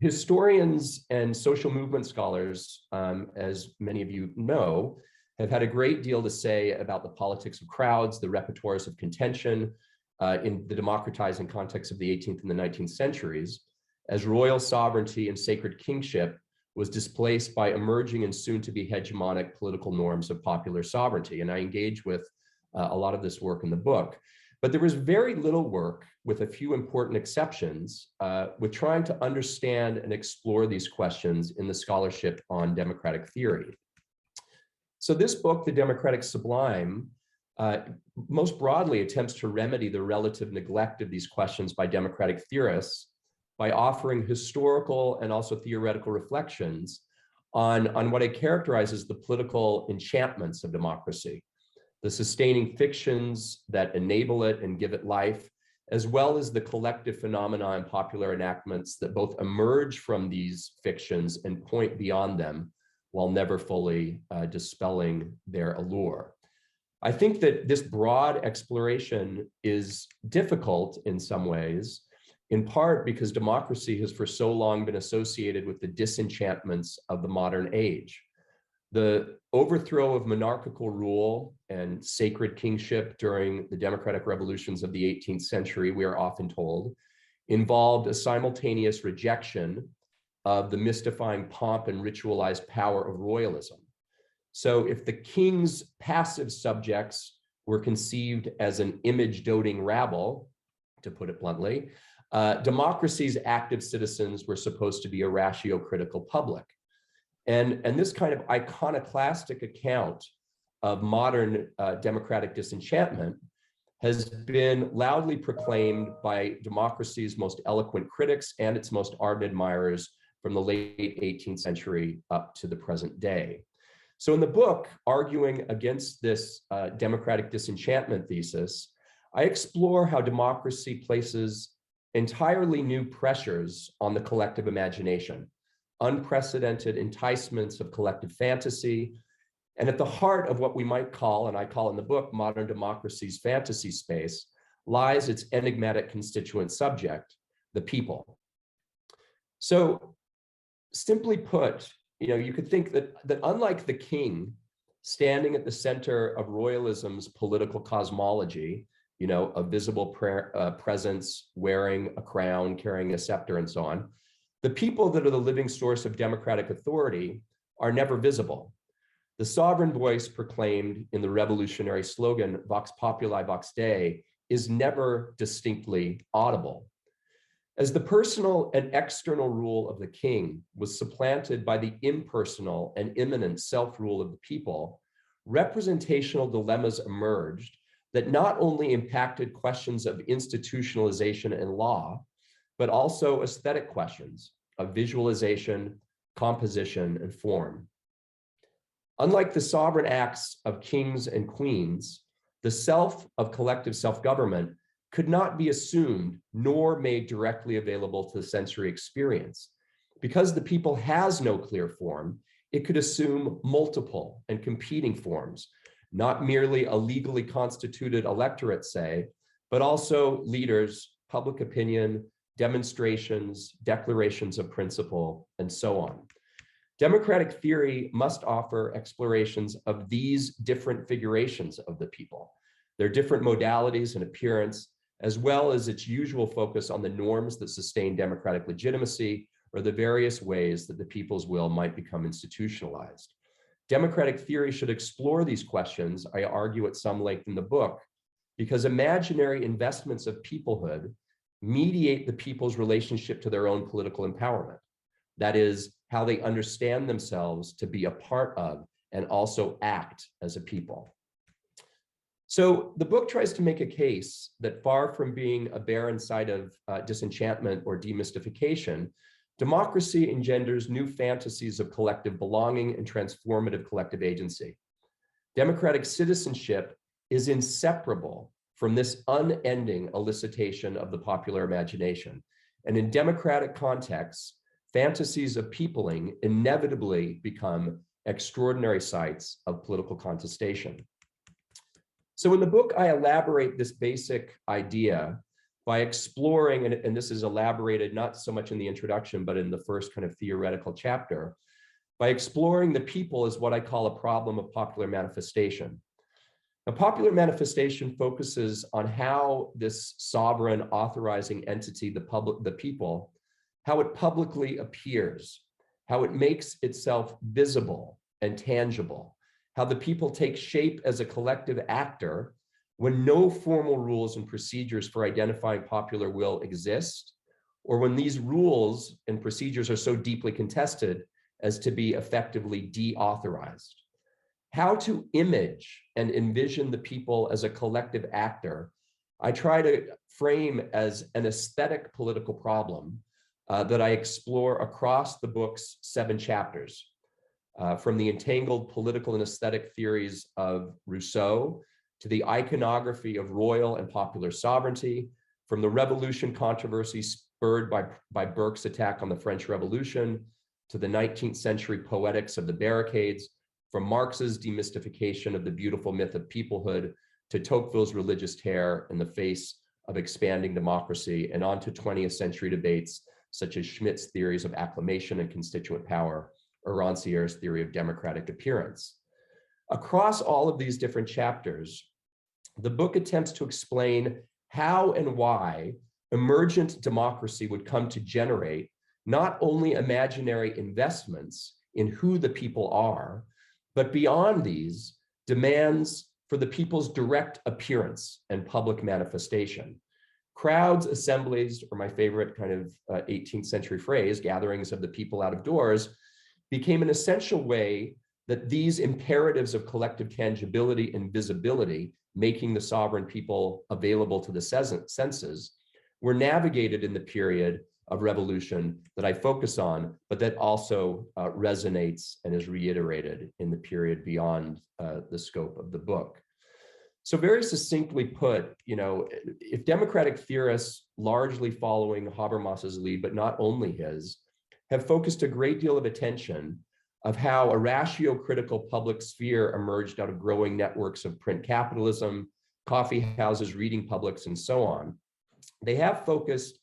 Historians and social movement scholars, as many of you know, have had a great deal to say about the politics of crowds, the repertoires of contention in the democratizing context of the 18th and the 19th centuries, as royal sovereignty and sacred kingship was displaced by emerging and soon to be hegemonic political norms of popular sovereignty. And I engage with a lot of this work in the book. But there was very little work, with a few important exceptions, with trying to understand and explore these questions in the scholarship on democratic theory. So this book, The Democratic Sublime, most broadly attempts to remedy the relative neglect of these questions by democratic theorists by offering historical and also theoretical reflections on what it characterizes the political enchantments of democracy, the sustaining fictions that enable it and give it life, as well as the collective phenomena and popular enactments that both emerge from these fictions and point beyond them while never fully dispelling their allure. I think that this broad exploration is difficult in some ways, in part because democracy has for so long been associated with the disenchantments of the modern age. The overthrow of monarchical rule and sacred kingship during the democratic revolutions of the 18th century, we are often told, involved a simultaneous rejection of the mystifying pomp and ritualized power of royalism. So if the king's passive subjects were conceived as an image-doting rabble, to put it bluntly, democracy's active citizens were supposed to be a ratio-critical public. And this kind of iconoclastic account of modern democratic disenchantment has been loudly proclaimed by democracy's most eloquent critics and its most ardent admirers from the late 18th century up to the present day. So in the book, arguing against this democratic disenchantment thesis, I explore how democracy places entirely new pressures on the collective imagination, unprecedented enticements of collective fantasy, and at the heart of what we might call, and I call in the book, modern democracy's fantasy space, lies its enigmatic constituent subject, the people. So simply put, you could think that unlike the king standing at the center of royalism's political cosmology, a visible presence, wearing a crown, carrying a scepter, and so on, the people that are the living source of democratic authority are never visible. The sovereign voice proclaimed in the revolutionary slogan, Vox Populi, Vox Dei, is never distinctly audible. As the personal and external rule of the king was supplanted by the impersonal and immanent self-rule of the people, representational dilemmas emerged that not only impacted questions of institutionalization and law, but also aesthetic questions of visualization, composition, and form. Unlike the sovereign acts of kings and queens, the self of collective self-government could not be assumed nor made directly available to the sensory experience. Because the people has no clear form, it could assume multiple and competing forms, not merely a legally constituted electorate, say, but also leaders, public opinion, demonstrations, declarations of principle, and so on. Democratic theory must offer explorations of these different figurations of the people, their different modalities and appearance, as well as its usual focus on the norms that sustain democratic legitimacy or the various ways that the people's will might become institutionalized. Democratic theory should explore these questions, I argue at some length in the book, because imaginary investments of peoplehood mediate the people's relationship to their own political empowerment. That is, how they understand themselves to be a part of and also act as a people. So the book tries to make a case that far from being a barren site of disenchantment or demystification, democracy engenders new fantasies of collective belonging and transformative collective agency. Democratic citizenship is inseparable from this unending elicitation of the popular imagination. And in democratic contexts, fantasies of peopling inevitably become extraordinary sites of political contestation. So in the book, I elaborate this basic idea by exploring, and this is elaborated not so much in the introduction, but in the first kind of theoretical chapter, by exploring the people as what I call a problem of popular manifestation. Now, popular manifestation focuses on how this sovereign authorizing entity, the people, how it publicly appears, how it makes itself visible and tangible, how the people take shape as a collective actor when no formal rules and procedures for identifying popular will exist, or when these rules and procedures are so deeply contested as to be effectively deauthorized. How to image and envision the people as a collective actor, I try to frame as an aesthetic political problem that I explore across the book's 7 chapters, from the entangled political and aesthetic theories of Rousseau to the iconography of royal and popular sovereignty, from the revolution controversy spurred by Burke's attack on the French Revolution, to the 19th century poetics of the barricades, from Marx's demystification of the beautiful myth of peoplehood to Tocqueville's religious terror in the face of expanding democracy, and on to 20th century debates such as Schmitt's theories of acclamation and constituent power, or Rancière's theory of democratic appearance. Across all of these different chapters, the book attempts to explain how and why emergent democracy would come to generate not only imaginary investments in who the people are, but beyond these, demands for the people's direct appearance and public manifestation. Crowds, assemblies, or my favorite kind of 18th century phrase, gatherings of the people out of doors, became an essential way that these imperatives of collective tangibility and visibility, making the sovereign people available to the senses, were navigated in the period of revolution that I focus on, but that also resonates and is reiterated in the period beyond the scope of the book. So very succinctly put, if democratic theorists, largely following Habermas's lead, but not only his, have focused a great deal of attention of how a ratio-critical public sphere emerged out of growing networks of print capitalism, coffee houses, reading publics, and so on, they have focused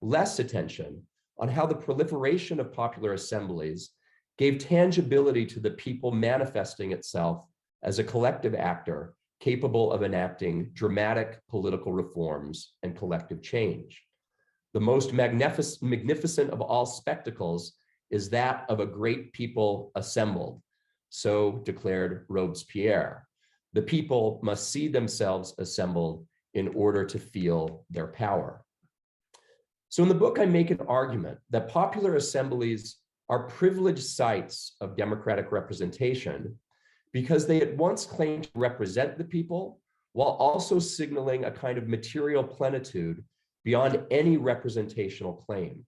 less attention on how the proliferation of popular assemblies gave tangibility to the people manifesting itself as a collective actor capable of enacting dramatic political reforms and collective change. The most magnificent of all spectacles is that of a great people assembled. So declared Robespierre. The people must see themselves assembled in order to feel their power. So in the book, I make an argument that popular assemblies are privileged sites of democratic representation because they at once claim to represent the people while also signaling a kind of material plenitude beyond any representational claim.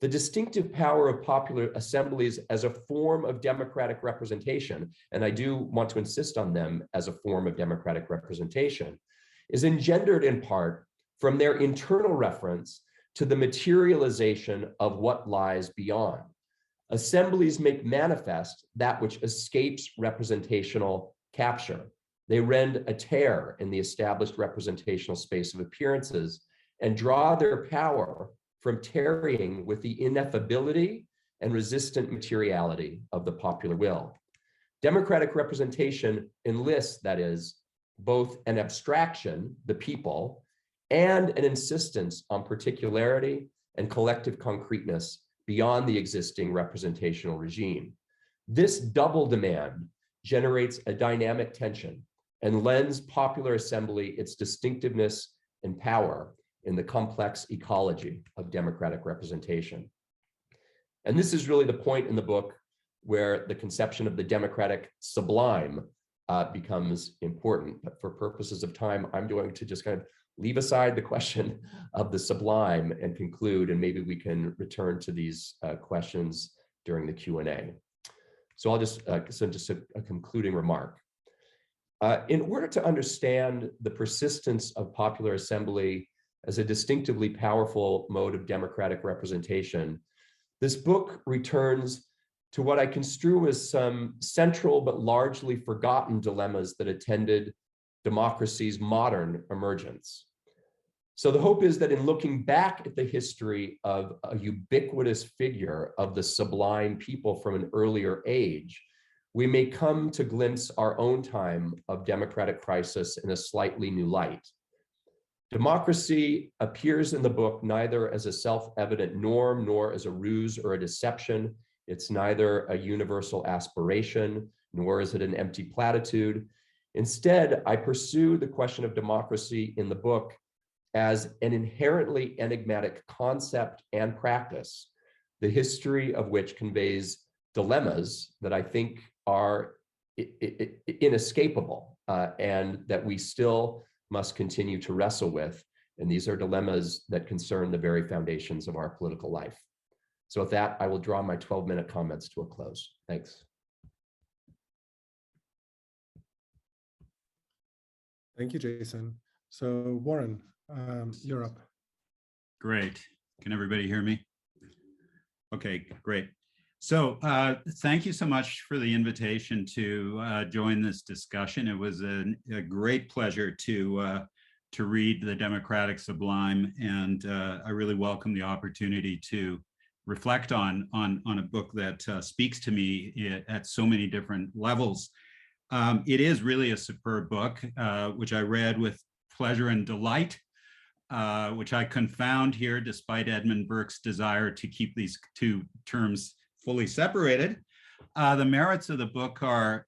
The distinctive power of popular assemblies as a form of democratic representation, and I do want to insist on them as a form of democratic representation, is engendered in part from their internal reference to the materialization of what lies beyond. Assemblies make manifest that which escapes representational capture. They rend a tear in the established representational space of appearances and draw their power from tarrying with the ineffability and resistant materiality of the popular will. Democratic representation enlists, that is, both an abstraction, the people, and an insistence on particularity and collective concreteness beyond the existing representational regime. This double demand generates a dynamic tension and lends popular assembly its distinctiveness and power in the complex ecology of democratic representation. And this is really the point in the book where the conception of the democratic sublime becomes important. But for purposes of time, I'm going to just kind of leave aside the question of the sublime and conclude, and maybe we can return to these questions during the Q&A. So I'll just, just a concluding remark. In order to understand the persistence of popular assembly as a distinctively powerful mode of democratic representation, this book returns to what I construe as some central but largely forgotten dilemmas that attended democracy's modern emergence. So the hope is that in looking back at the history of a ubiquitous figure of the sublime people from an earlier age, we may come to glimpse our own time of democratic crisis in a slightly new light. Democracy appears in the book neither as a self-evident norm nor as a ruse or a deception. It's neither a universal aspiration, nor is it an empty platitude. Instead, I pursue the question of democracy in the book as an inherently enigmatic concept and practice, the history of which conveys dilemmas that I think are inescapable and that we still must continue to wrestle with. And these are dilemmas that concern the very foundations of our political life. So with that, I will draw my 12-minute comments to a close. Thanks. Thank you, Jason. So Warren, you're up. Great. Can everybody hear me? Okay, great. So thank you so much for the invitation to join this discussion. It was a great pleasure to read the Democratic Sublime, and I really welcome the opportunity to reflect on a book that speaks to me at so many different levels. It is really a superb book, which I read with pleasure and delight, which I confound here despite Edmund Burke's desire to keep these two terms fully separated. The merits of the book are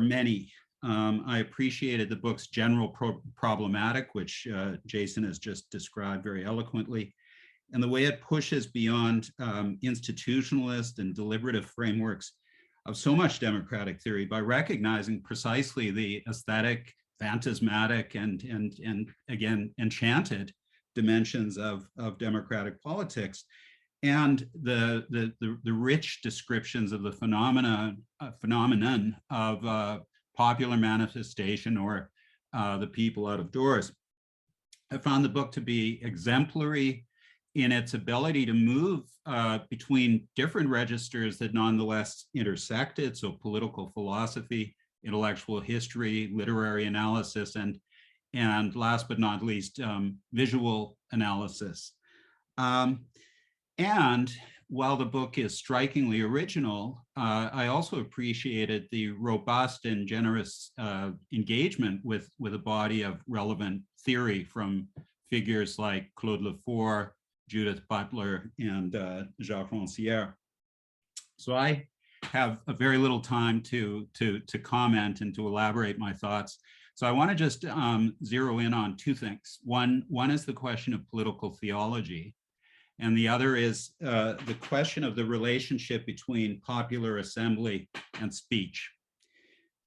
many. I appreciated the book's general problematic, which Jason has just described very eloquently, and the way it pushes beyond institutionalist and deliberative frameworks of so much democratic theory by recognizing precisely the aesthetic, phantasmatic, and again, enchanted dimensions of democratic politics, and the rich descriptions of the phenomenon of popular manifestation or the people out of doors. I found the book to be exemplary in its ability to move between different registers that nonetheless intersected, so political philosophy, intellectual history, literary analysis, and last but not least, visual analysis. And while the book is strikingly original, I also appreciated the robust and generous engagement with a body of relevant theory from figures like Claude Lefort, Judith Butler, and Jacques Rancière. So I have a very little time to comment and to elaborate my thoughts. So I want to just zero in on two things. One is the question of political theology, and the other is the question of the relationship between popular assembly and speech.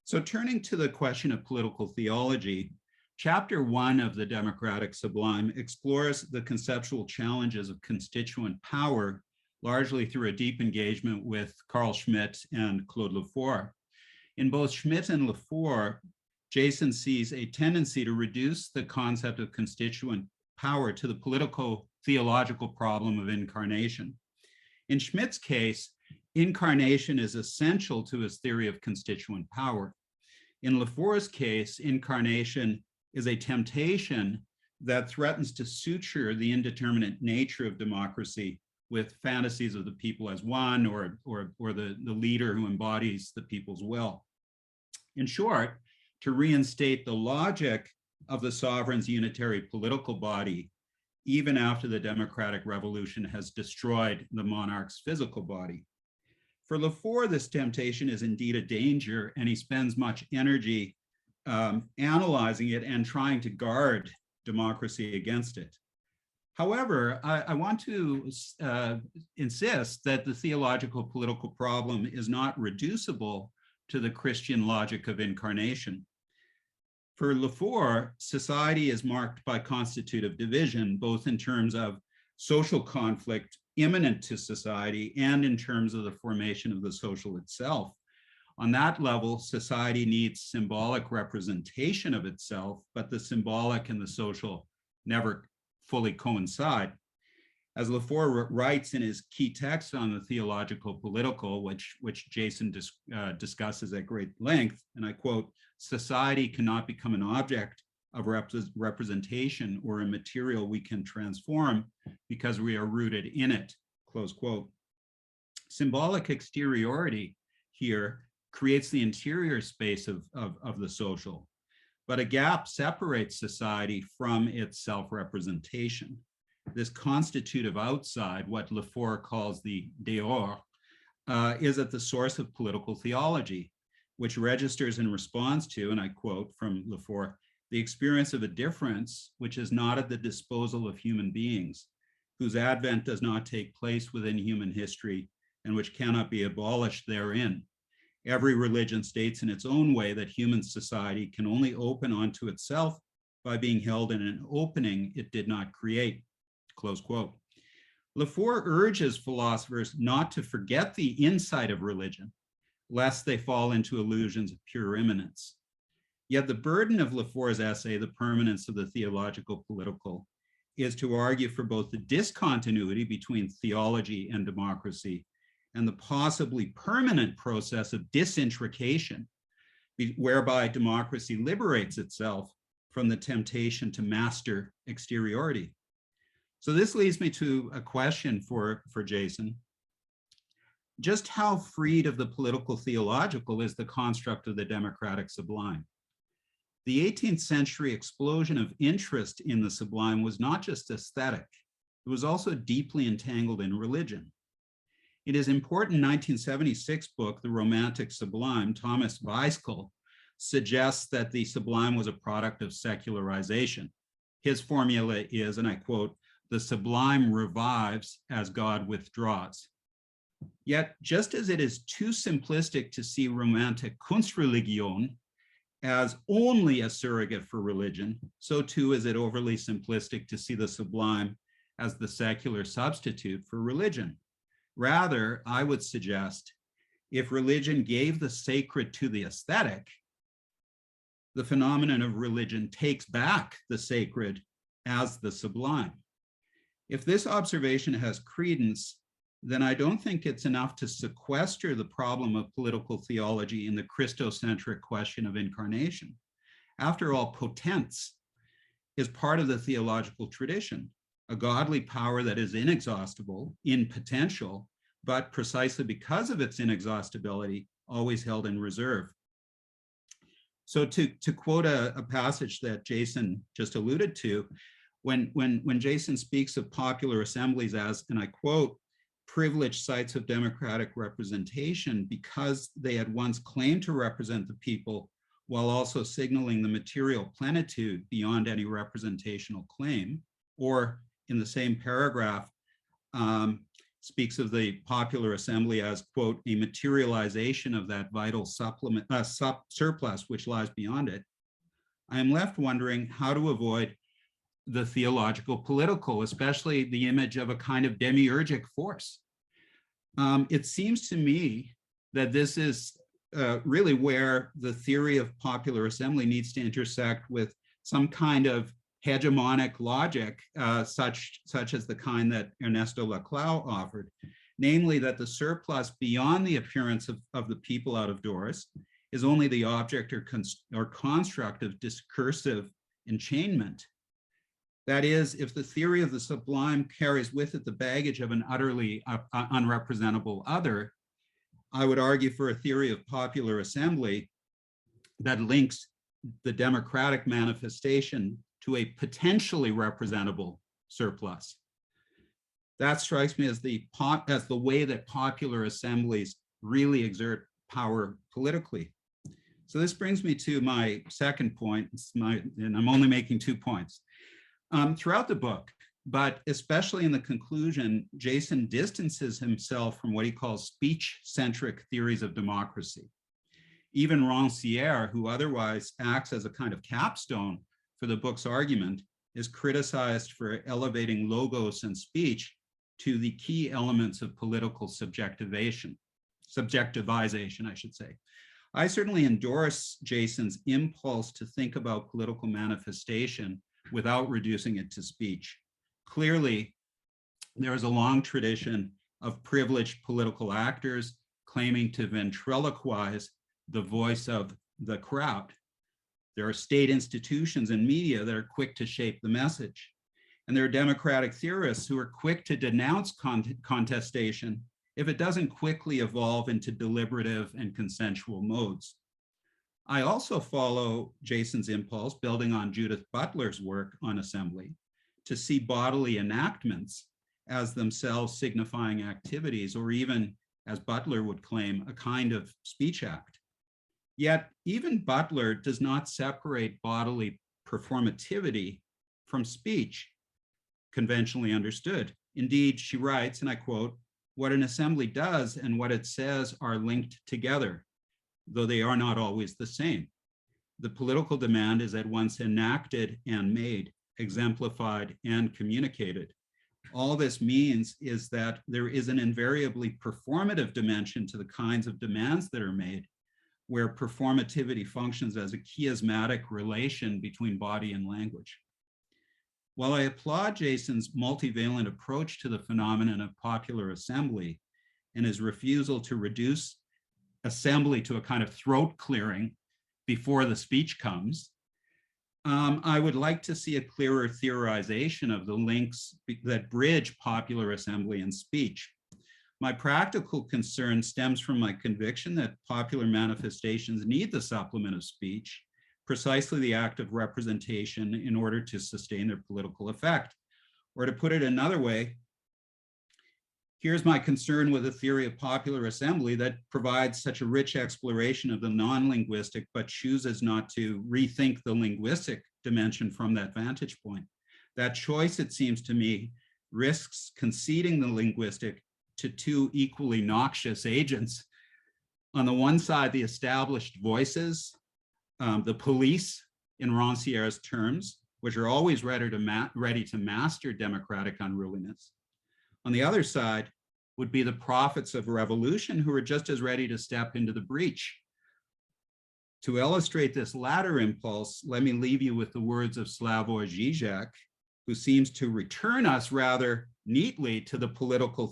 So turning to the question of political theology, Chapter 1 of the Democratic Sublime explores the conceptual challenges of constituent power, largely through a deep engagement with Carl Schmitt and Claude Lefort. In both Schmitt and Lefort, Jason sees a tendency to reduce the concept of constituent power to the political theological problem of incarnation. In Schmitt's case, incarnation is essential to his theory of constituent power. In Lefort's case, incarnation is a temptation that threatens to suture the indeterminate nature of democracy with fantasies of the people as one, or the leader who embodies the people's will. In short, to reinstate the logic of the sovereign's unitary political body, even after the democratic revolution has destroyed the monarch's physical body. For Lefort, this temptation is indeed a danger, and he spends much energy analyzing it and trying to guard democracy against it. However, I want to insist that the theological political problem is not reducible to the Christian logic of incarnation. For Lefort, society is marked by constitutive division, both in terms of social conflict imminent to society and in terms of the formation of the social itself. On that level, society needs symbolic representation of itself, but the symbolic and the social never fully coincide. As Lefort writes in his key text on the theological political, which Jason discusses at great length, and I quote, "Society cannot become an object of representation or a material we can transform because we are rooted in it, close quote. Symbolic exteriority here creates the interior space of the social, but a gap separates society from its self-representation. This constitutive outside, what Lefort calls the dehors, is at the source of political theology, which registers in response to, and I quote from Lefort, the experience of a difference which is not at the disposal of human beings, whose advent does not take place within human history and which cannot be abolished therein. Every religion states in its own way that human society can only open onto itself by being held in an opening it did not create, close quote. Lefort urges philosophers not to forget the insight of religion, lest they fall into illusions of pure immanence. Yet the burden of Lefort's essay, The Permanence of the Theological Political, is to argue for both the discontinuity between theology and democracy and the possibly permanent process of disintrication, whereby democracy liberates itself from the temptation to master exteriority. So this leads me to a question for Jason. Just how freed of the political theological is the construct of the democratic sublime? The 18th century explosion of interest in the sublime was not just aesthetic, it was also deeply entangled in religion. In his important 1976 book, The Romantic Sublime, Thomas Weiskel suggests that the sublime was a product of secularization. His formula is, and I quote, "The sublime revives as God withdraws." Yet, just as it is too simplistic to see romantic Kunstreligion as only a surrogate for religion, so too is it overly simplistic to see the sublime as the secular substitute for religion. Rather, I would suggest, if religion gave the sacred to the aesthetic, the phenomenon of religion takes back the sacred as the sublime. If this observation has credence, then I don't think it's enough to sequester the problem of political theology in the Christocentric question of incarnation. After all, potence is part of the theological tradition, a godly power that is inexhaustible in potential, but precisely because of its inexhaustibility, always held in reserve. So to quote a passage that Jason just alluded to, when Jason speaks of popular assemblies as, and I quote, privileged sites of democratic representation because they had once claimed to represent the people while also signaling the material plenitude beyond any representational claim, or in the same paragraph, speaks of the popular assembly as, quote, a materialization of that vital surplus which lies beyond it. I am left wondering how to avoid the theological political, especially the image of a kind of demiurgic force. It seems to me that this is really where the theory of popular assembly needs to intersect with some kind of hegemonic logic, such as the kind that Ernesto Laclau offered, namely that the surplus beyond the appearance of the people out of doors is only the object or construct of discursive enchainment. That is, if the theory of the sublime carries with it the baggage of an utterly unrepresentable other, I would argue for a theory of popular assembly that links the democratic manifestation to a potentially representable surplus. That strikes me as the way that popular assemblies really exert power politically. So this brings me to my second point, and I'm only making 2 points. Throughout the book, but especially in the conclusion, Jason distances himself from what he calls speech-centric theories of democracy. Even Rancière, who otherwise acts as a kind of capstone for the book's argument, is criticized for elevating logos and speech to the key elements of political subjectivization, I should say. I certainly endorse Jason's impulse to think about political manifestation without reducing it to speech. Clearly, there is a long tradition of privileged political actors claiming to ventriloquize the voice of the crowd. There are state institutions and media that are quick to shape the message. And there are democratic theorists who are quick to denounce contestation if it doesn't quickly evolve into deliberative and consensual modes. I also follow Jason's impulse, building on Judith Butler's work on assembly, to see bodily enactments as themselves signifying activities, or even, as Butler would claim, a kind of speech act. Yet even Butler does not separate bodily performativity from speech, conventionally understood. Indeed, she writes, and I quote, "What an assembly does and what it says are linked together, though they are not always the same. The political demand is at once enacted and made, exemplified and communicated. All this means is that there is an invariably performative dimension to the kinds of demands that are made, where performativity functions as a chiasmatic relation between body and language." While I applaud Jason's multivalent approach to the phenomenon of popular assembly and his refusal to reduce assembly to a kind of throat clearing before the speech comes, I would like to see a clearer theorization of the links that bridge popular assembly and speech. My practical concern stems from my conviction that popular manifestations need the supplement of speech, precisely the act of representation, in order to sustain their political effect. Or to put it another way, here's my concern with a theory of popular assembly that provides such a rich exploration of the non-linguistic, but chooses not to rethink the linguistic dimension from that vantage point. That choice, it seems to me, risks conceding the linguistic to two equally noxious agents. On the one side, the established voices, the police, in Rancière's terms, which are always ready to master democratic unruliness. On the other side would be the prophets of revolution, who are just as ready to step into the breach. To illustrate this latter impulse, let me leave you with the words of Slavoj Žižek, who seems to return us rather neatly to the political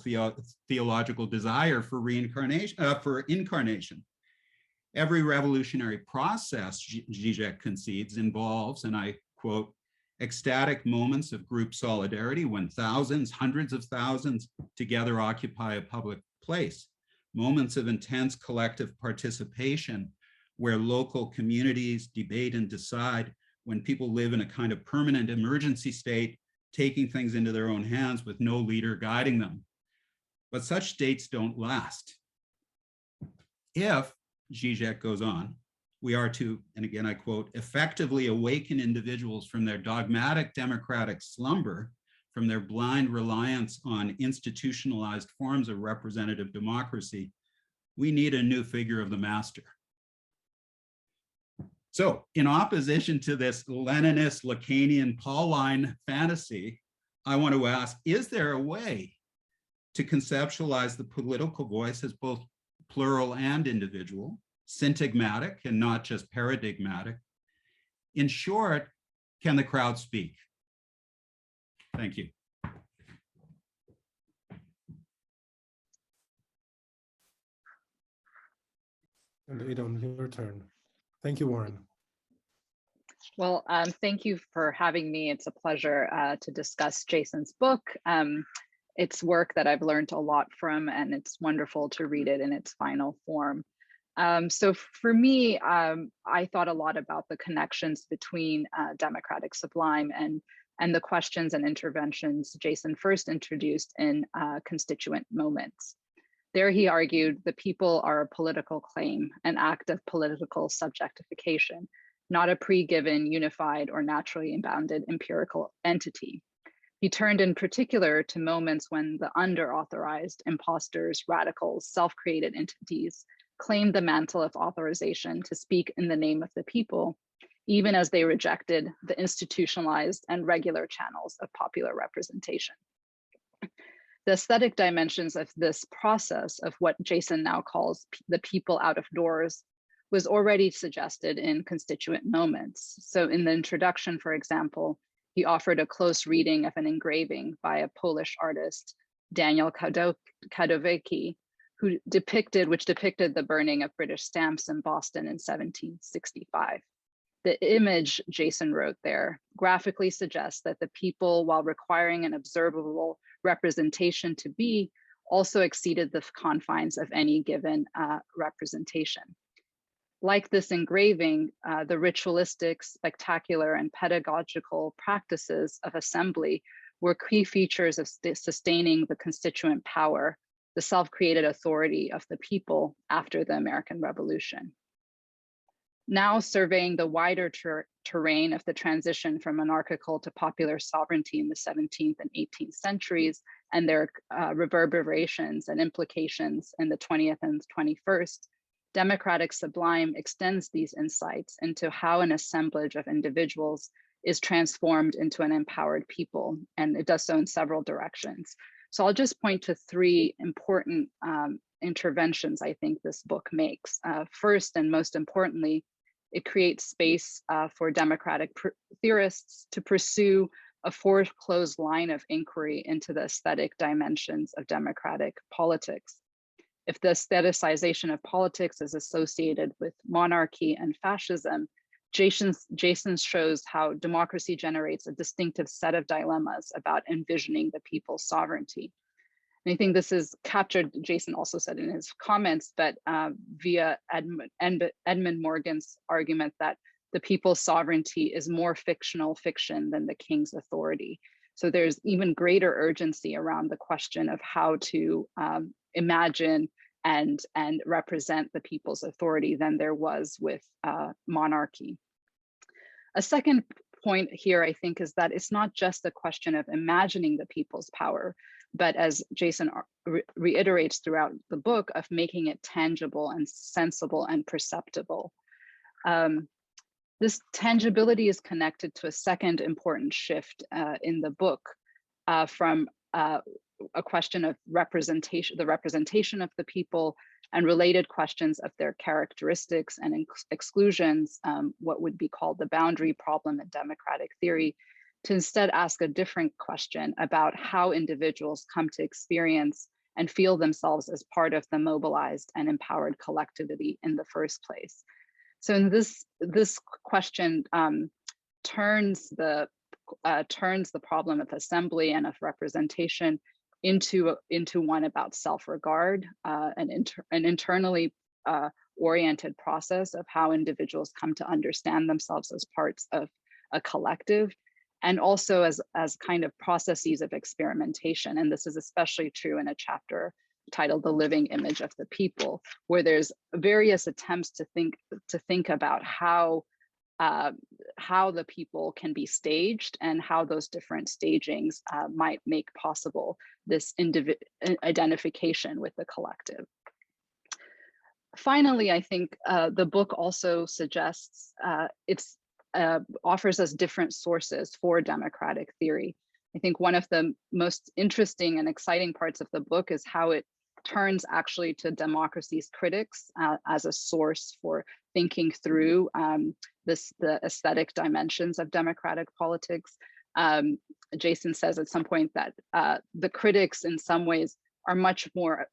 theological desire for incarnation. Every revolutionary process, Žižek concedes, involves, and I quote, "ecstatic moments of group solidarity when thousands, hundreds of thousands together occupy a public place, moments of intense collective participation where local communities debate and decide, when people live in a kind of permanent emergency state, taking things into their own hands with no leader guiding them. But such states don't last. If," Žižek goes on, "we are to," and again I quote, "effectively awaken individuals from their dogmatic democratic slumber, from their blind reliance on institutionalized forms of representative democracy, we need a new figure of the master." So in opposition to this Leninist, Lacanian, Pauline fantasy, I want to ask, is there a way to conceptualize the political voice as both plural and individual, syntagmatic and not just paradigmatic? In short, can the crowd speak? Thank you. And Adom, your turn. Thank you, Warren. Well, thank you for having me. It's a pleasure to discuss Jason's book. It's work that I've learned a lot from, and it's wonderful to read it in its final form. So for me, I thought a lot about the connections between Democratic Sublime and the questions and interventions Jason first introduced in Constituent Moments. There he argued the people are a political claim, an act of political subjectification, not a pre-given, unified, or naturally bounded empirical entity. He turned in particular to moments when the under-authorized imposters, radicals, self-created entities claimed the mantle of authorization to speak in the name of the people, even as they rejected the institutionalized and regular channels of popular representation. The aesthetic dimensions of this process of what Jason now calls the people out of doors was already suggested in Constituent Moments. So in the introduction, for example, he offered a close reading of an engraving by a Polish artist, Daniel Kadowicki, which depicted the burning of British stamps in Boston in 1765. The image Jason wrote there graphically suggests that the people, while requiring an observable representation to be, also exceeded the confines of any given representation. Like this engraving, the ritualistic, spectacular, and pedagogical practices of assembly were key features of sustaining the constituent power, the self-created authority of the people after the American Revolution. Now surveying the wider terrain of the transition from monarchical to popular sovereignty in the 17th and 18th centuries and their reverberations and implications in the 20th and 21st, Democratic Sublime extends these insights into how an assemblage of individuals is transformed into an empowered people, and it does so in several directions. So I'll just point to three important interventions I think this book makes. First, and most importantly, it creates space for democratic theorists to pursue a foreclosed line of inquiry into the aesthetic dimensions of democratic politics. If the aestheticization of politics is associated with monarchy and fascism, Jason shows how democracy generates a distinctive set of dilemmas about envisioning the people's sovereignty. And I think this is captured, Jason also said in his comments, but via Edmund Morgan's argument that the people's sovereignty is more fictional fiction than the king's authority. So there's even greater urgency around the question of how to imagine and represent the people's authority than there was with monarchy. A second point here, I think, is that it's not just a question of imagining the people's power, but as Jason reiterates throughout the book, of making it tangible and sensible and perceptible. This tangibility is connected to a second important shift in the book from a question of representation, the representation of the people, and related questions of their characteristics and exclusions, what would be called the boundary problem in democratic theory, to instead ask a different question about how individuals come to experience and feel themselves as part of the mobilized and empowered collectivity in the first place. So in this question turns the problem of assembly and of representation into one about self-regard, an internally oriented process of how individuals come to understand themselves as parts of a collective, and also as kind of processes of experimentation. And this is especially true in a chapter titled "The Living Image of the People," where there's various attempts to think about how the people can be staged and how those different stagings might make possible this identification with the collective. Finally, I think the book also suggests offers us different sources for democratic theory. I think one of the most interesting and exciting parts of the book is how it turns actually to democracy's critics as a source for thinking through the aesthetic dimensions of democratic politics. Jason says at some point that the critics in some ways are much more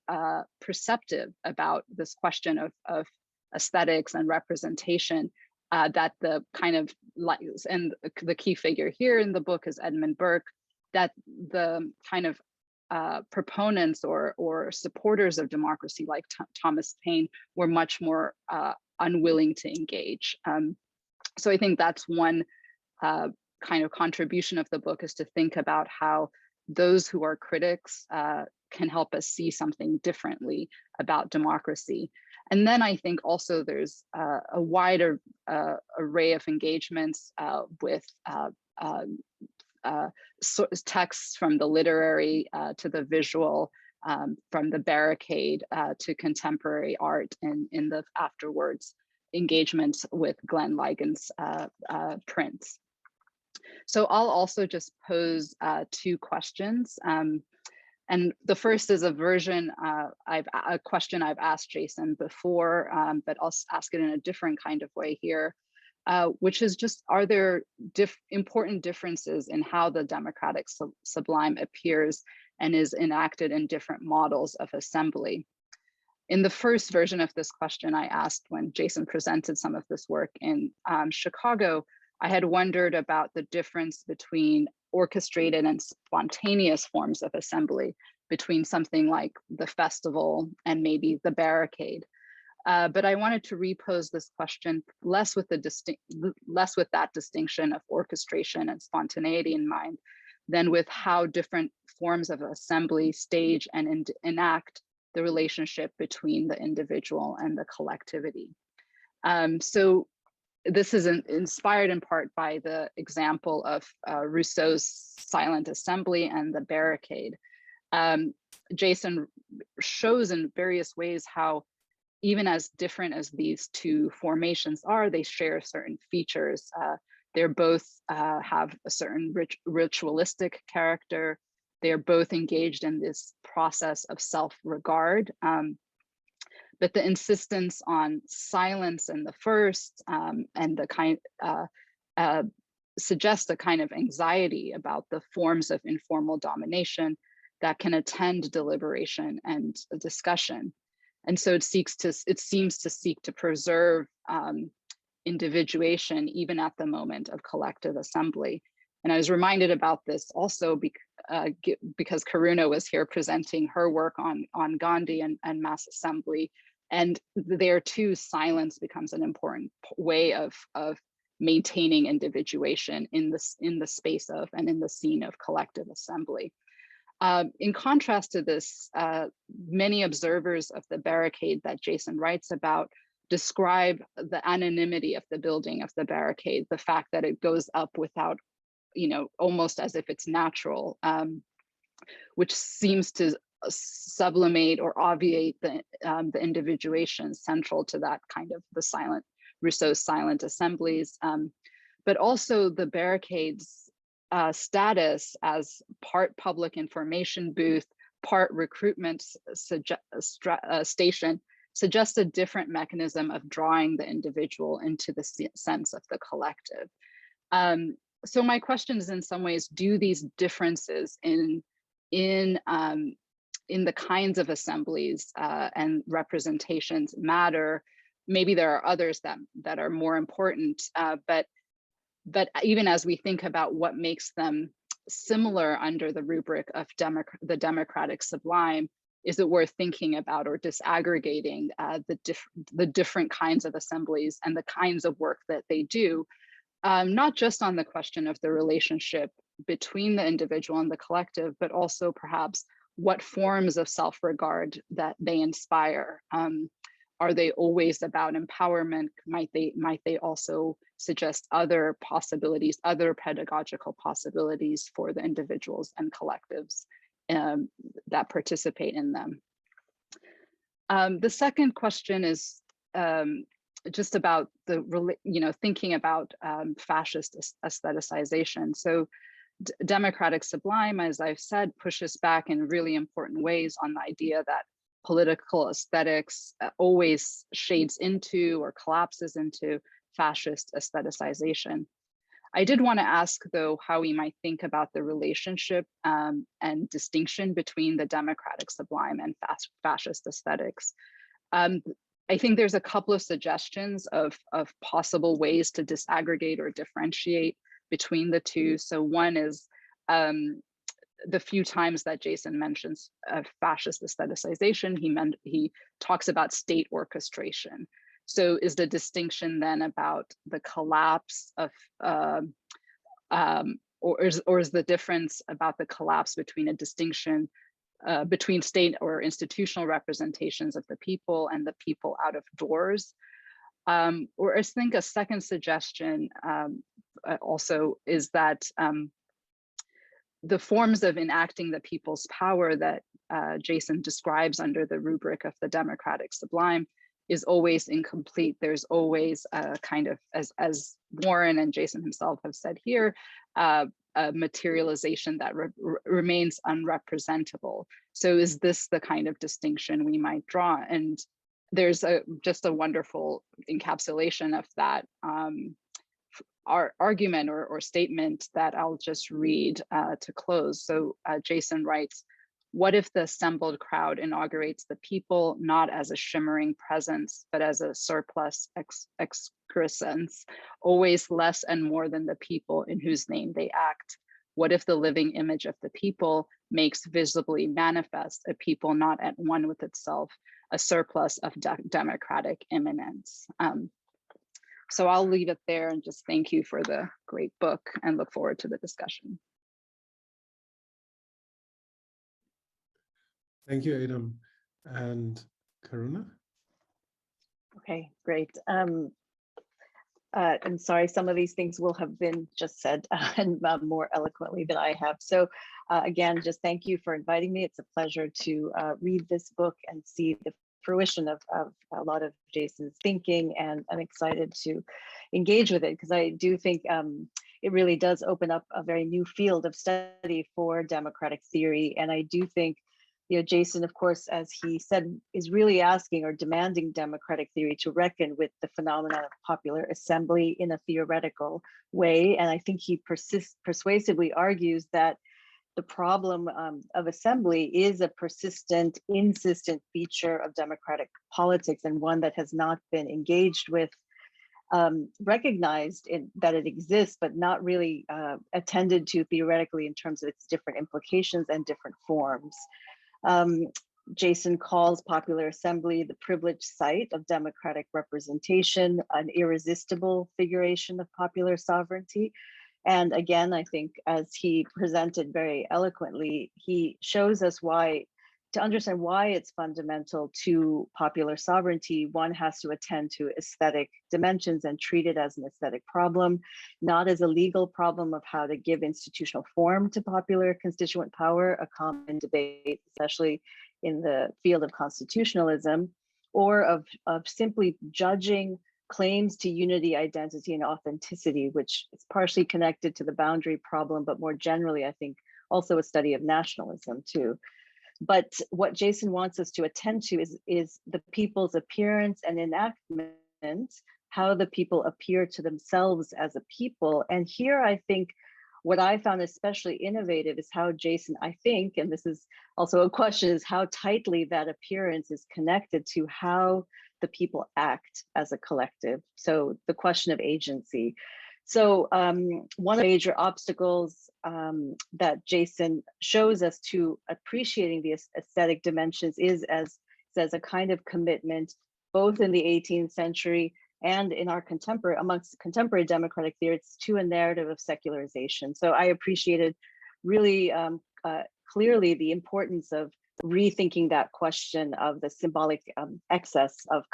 perceptive about this question of aesthetics and representation, that the kind of, and the key figure here in the book is Edmund Burke, that the kind of proponents or supporters of democracy like Thomas Paine were much more unwilling to engage. So I think that's one kind of contribution of the book, is to think about how those who are critics can help us see something differently about democracy. And then I think also there's a wider array of engagements with texts from the literary to the visual, from the barricade to contemporary art, in the afterwards engagements with Glenn Ligon's prints. So I'll also just pose two questions. And the first is a version, a question I've asked Jason before, but I'll ask it in a different kind of way here, which is just, are there important differences in how the democratic sublime appears and is enacted in different models of assembly? In the first version of this question I asked when Jason presented some of this work in Chicago, I had wondered about the difference between orchestrated and spontaneous forms of assembly, between something like the festival and maybe the barricade. But I wanted to repose this question less with that distinction of orchestration and spontaneity in mind, than with how different forms of assembly stage and enact the relationship between the individual and the collectivity. So this is inspired in part by the example of Rousseau's silent assembly and the barricade. Jason shows in various ways how even as different as these two formations are, they share certain features. They're both have a certain ritualistic character. They're both engaged in this process of self-regard. But the insistence on silence in the first and the kind suggests a kind of anxiety about the forms of informal domination that can attend deliberation and discussion. And so it seems to seek to preserve individuation even at the moment of collective assembly. And I was reminded about this also because Karuna was here presenting her work on Gandhi and mass assembly. And there too, silence becomes an important way of maintaining individuation in the space of and in the scene of collective assembly. In contrast to this, many observers of the barricade that Jason writes about describe the anonymity of the building of the barricade, the fact that it goes up without, almost as if it's natural, which seems to sublimate or obviate the individuation central to that kind of Rousseau's silent assemblies, but also the barricades status as part public information booth, part recruitment station suggests a different mechanism of drawing the individual into the sense of the collective. So my question is, in some ways, do these differences in the kinds of assemblies and representations matter? Maybe there are others that are more important, but even as we think about what makes them similar under the rubric of the democratic sublime, is it worth thinking about or disaggregating the different kinds of assemblies and the kinds of work that they do, not just on the question of the relationship between the individual and the collective, but also perhaps what forms of self-regard that they inspire. Are they always about empowerment? Might they also suggest other possibilities, other pedagogical possibilities for the individuals and collectives that participate in them? The second question is just about thinking about fascist aestheticization. So democratic sublime, as I've said, pushes back in really important ways on the idea that political aesthetics always shades into or collapses into fascist aestheticization. I did want to ask, though, how we might think about the relationship and distinction between the democratic sublime and fascist aesthetics. I think there's a couple of suggestions of possible ways to disaggregate or differentiate between the two. So one is the few times that Jason mentions fascist aestheticization, he talks about state orchestration. So is the distinction then about the collapse of, or is the difference about the collapse between a distinction between state or institutional representations of the people and the people out of doors? Or I think a second suggestion also is that the forms of enacting the people's power that Jason describes under the rubric of the democratic sublime is always incomplete. There's always a kind of, as Warren and Jason himself have said here, a materialization that remains unrepresentable. So is this the kind of distinction we might draw? And there's just a wonderful encapsulation of that our argument or statement that I'll just read to close. So Jason writes, What if the assembled crowd inaugurates the people not as a shimmering presence, but as a surplus excrescence, always less and more than the people in whose name they act? What if the living image of the people makes visibly manifest a people not at one with itself, a surplus of democratic immanence? So I'll leave it there and just thank you for the great book and look forward to the discussion. Thank you, Adom. And Karuna? Okay, great. I'm sorry, some of these things will have been just said and more eloquently than I have. So again, just thank you for inviting me. It's a pleasure to read this book and see the fruition of a lot of Jason's thinking, and I'm excited to engage with it because I do think it really does open up a very new field of study for democratic theory. And I do think, you know, Jason, of course, as he said, is really asking or demanding democratic theory to reckon with the phenomenon of popular assembly in a theoretical way. And I think he persuasively argues that the problem of assembly is a persistent, insistent feature of democratic politics, and one that has not been engaged with, recognized that it exists, but not really attended to theoretically in terms of its different implications and different forms. Jason calls popular assembly the privileged site of democratic representation, an irresistible figuration of popular sovereignty. And again, I think as he presented very eloquently, he shows us why, to understand why it's fundamental to popular sovereignty, one has to attend to aesthetic dimensions and treat it as an aesthetic problem, not as a legal problem of how to give institutional form to popular constituent power, a common debate, especially in the field of constitutionalism, or of simply judging claims to unity, identity, and authenticity, which is partially connected to the boundary problem, but more generally, I think, also a study of nationalism too. But what Jason wants us to attend to is the people's appearance and enactment, how the people appear to themselves as a people. And here I think what I found especially innovative is how Jason, I think, and this is also a question, is how tightly that appearance is connected to how the people act as a collective. So the question of agency. So one of the major obstacles that Jason shows us to appreciating the aesthetic dimensions is as a kind of commitment, both in the 18th century and in our amongst contemporary democratic theorists, to a narrative of secularization. So I appreciated really clearly the importance of rethinking that question of the symbolic excess of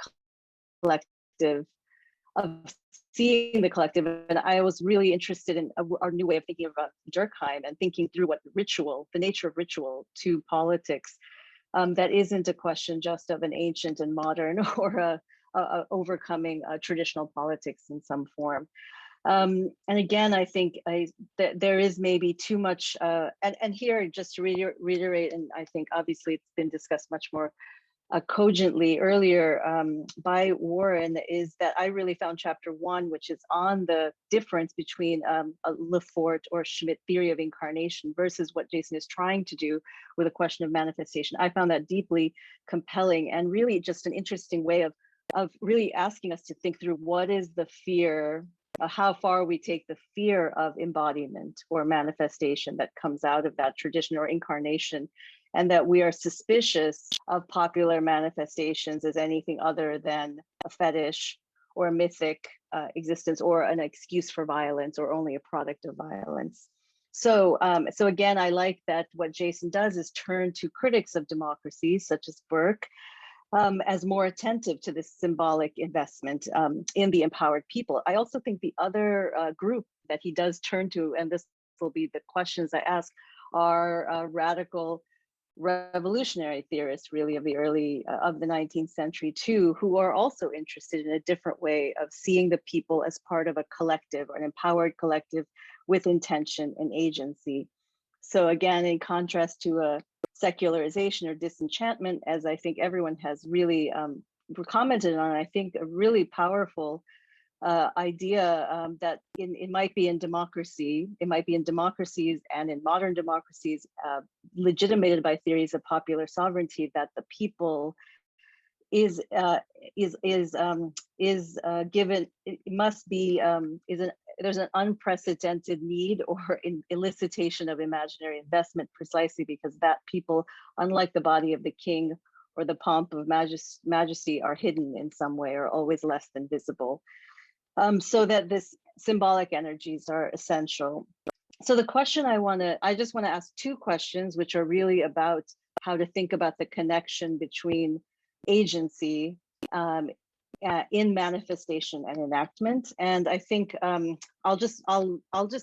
collective, of seeing the collective. And I was really interested in our new way of thinking about Durkheim and thinking through what ritual, the nature of ritual to politics, that isn't a question just of an ancient and modern or a overcoming traditional politics in some form. And again, I think there is maybe too much, and here just to reiterate, and I think obviously it's been discussed much more cogently earlier by Warren, is that I really found chapter 1, which is on the difference between a Lefort or Schmitt theory of incarnation versus what Jason is trying to do with a question of manifestation. I found that deeply compelling and really just an interesting way of really asking us to think through what is the fear, how far we take the fear of embodiment or manifestation that comes out of that tradition or incarnation, and that we are suspicious of popular manifestations as anything other than a fetish or a mythic existence or an excuse for violence or only a product of violence. So, so again, I like that what Jason does is turn to critics of democracy, such as Burke, as more attentive to this symbolic investment in the empowered people. I also think the other group that he does turn to, and this will be the questions I ask, are radical revolutionary theorists, really, of the early of the 19th century too, who are also interested in a different way of seeing the people as part of a collective or an empowered collective with intention and agency. So again, in contrast to a secularization or disenchantment, as I think everyone has really commented on, I think a really powerful idea that it might be in democracy, it might be in democracies and in modern democracies legitimated by theories of popular sovereignty, that the people is given, it must be there's an unprecedented need or elicitation of imaginary investment, precisely because that people, unlike the body of the king or the pomp of majesty, are hidden in some way or always less than visible. So that this symbolic energies are essential. So the question I just want to ask two questions, which are really about how to think about the connection between agency in manifestation and enactment. And I think I'll just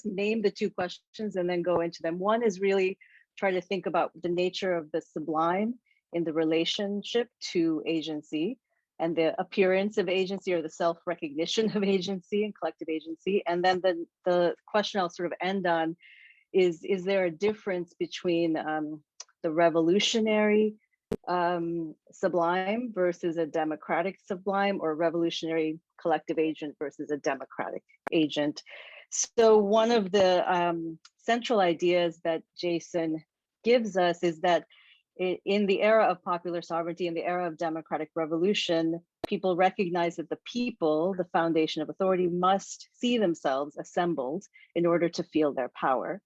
name the two questions and then go into them. One is really try to think about the nature of the sublime in the relationship to agency and the appearance of agency or the self-recognition of agency and collective agency. And then the question I'll sort of end on is there a difference between the revolutionary sublime versus a democratic sublime, or revolutionary collective agent versus a democratic agent? So one of the central ideas that Jason gives us is that in the era of popular sovereignty, in the era of democratic revolution, people recognize that the people, the foundation of authority, must see themselves assembled in order to feel their power.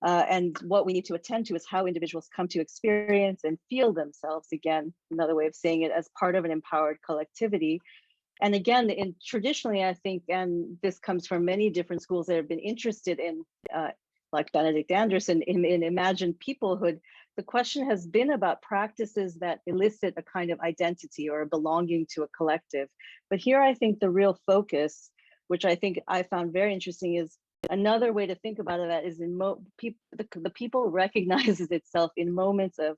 And what we need to attend to is how individuals come to experience and feel themselves, again, another way of saying it, as part of an empowered collectivity. And again, traditionally, I think, and this comes from many different schools that have been interested in, like Benedict Anderson, in imagined peoplehood, the question has been about practices that elicit a kind of identity or a belonging to a collective. But here, I think the real focus, which I think I found very interesting, is another way to think about it, that is the people recognizes itself in moments of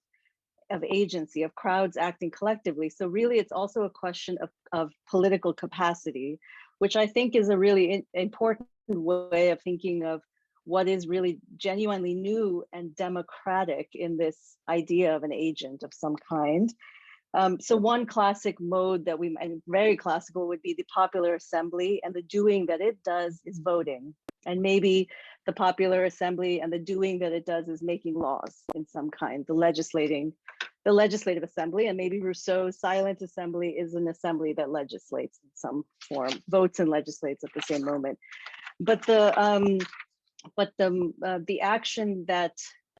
agency, of crowds acting collectively. So really, it's also a question of political capacity, which I think is a really important way of thinking of what is really genuinely new and democratic in this idea of an agent of some kind. So one classic mode that very classical, would be the popular assembly, and the doing that it does is voting. And maybe the popular assembly and the doing that it does is making laws in some kind, the legislative assembly. And maybe Rousseau's silent assembly is an assembly that legislates in some form, votes and legislates at the same moment. But the action that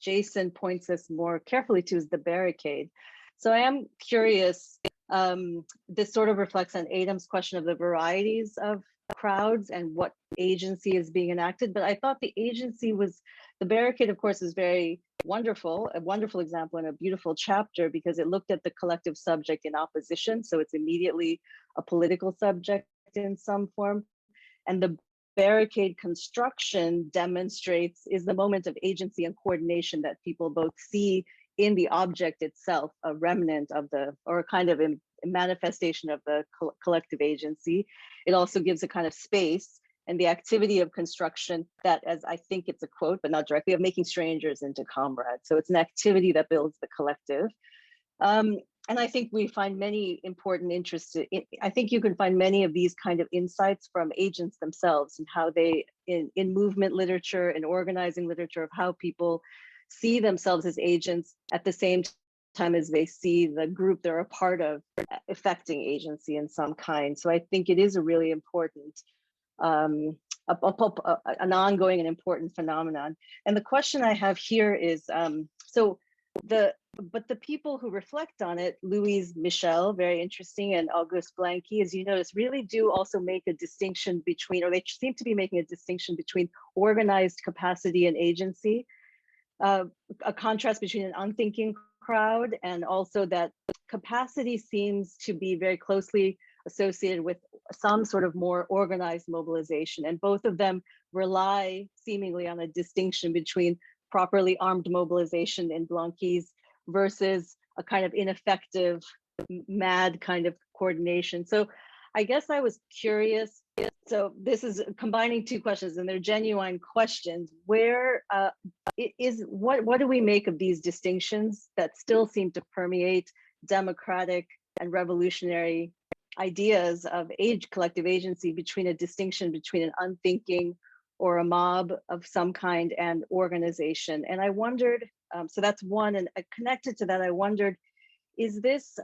Jason points us more carefully to is the barricade. So I am curious, this sort of reflects on Adom's question of the varieties of crowds and what agency is being enacted. But I thought the agency was, the barricade, of course, is very wonderful, a wonderful example and a beautiful chapter, because it looked at the collective subject in opposition. So it's immediately a political subject in some form. And the barricade construction is the moment of agency and coordination that people both see in the object itself, a remnant of or a kind of a manifestation of the collective agency. It also gives a kind of space and the activity of construction that, as I think it's a quote, but not directly, of making strangers into comrades. So it's an activity that builds the collective. And I think we find many important interests. I think you can find many of these kind of insights from agents themselves, and how they, in movement literature and organizing literature, of how people see themselves as agents at the same time as they see the group they're a part of affecting agency in some kind. So I think it is a really important, an ongoing and important phenomenon. And the question I have here is, but the people who reflect on it, Louise Michel, very interesting, and Auguste Blanqui, as you notice, really do also make a distinction between, or they seem to be making a distinction between organized capacity and agency, a contrast between an unthinking crowd, and also that capacity seems to be very closely associated with some sort of more organized mobilization. And both of them rely seemingly on a distinction between properly armed mobilization in Blanqui's versus a kind of ineffective, mad kind of coordination. So I guess I was curious. So this is combining two questions, and they're genuine questions. What do we make of these distinctions that still seem to permeate democratic and revolutionary ideas of collective agency between a distinction between an unthinking or a mob of some kind and organization. And I wondered, so that's one, and connected to that, I wondered, is this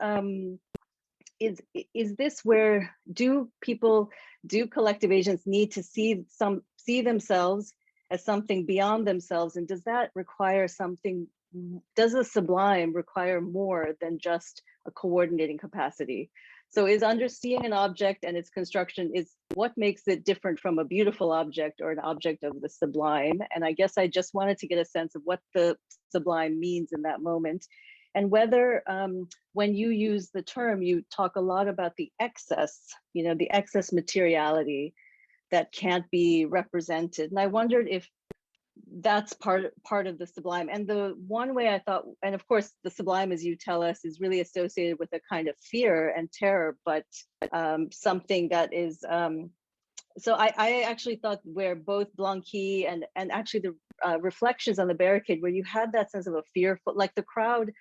where do collective agents need to see themselves as something beyond themselves, and does that require something? Does the sublime require more than just a coordinating capacity? So is understanding an object and its construction is what makes it different from a beautiful object or an object of the sublime? And I guess I just wanted to get a sense of what the sublime means in that moment. And whether when you use the term, you talk a lot about the excess, the excess materiality that can't be represented. And I wondered if that's part of the sublime. And the one way I thought, and of course the sublime, as you tell us, is really associated with a kind of fear and terror, but something that is, so I actually thought where both Blanqui and actually the reflections on the barricade, where you had that sense of a fearful, like the crowd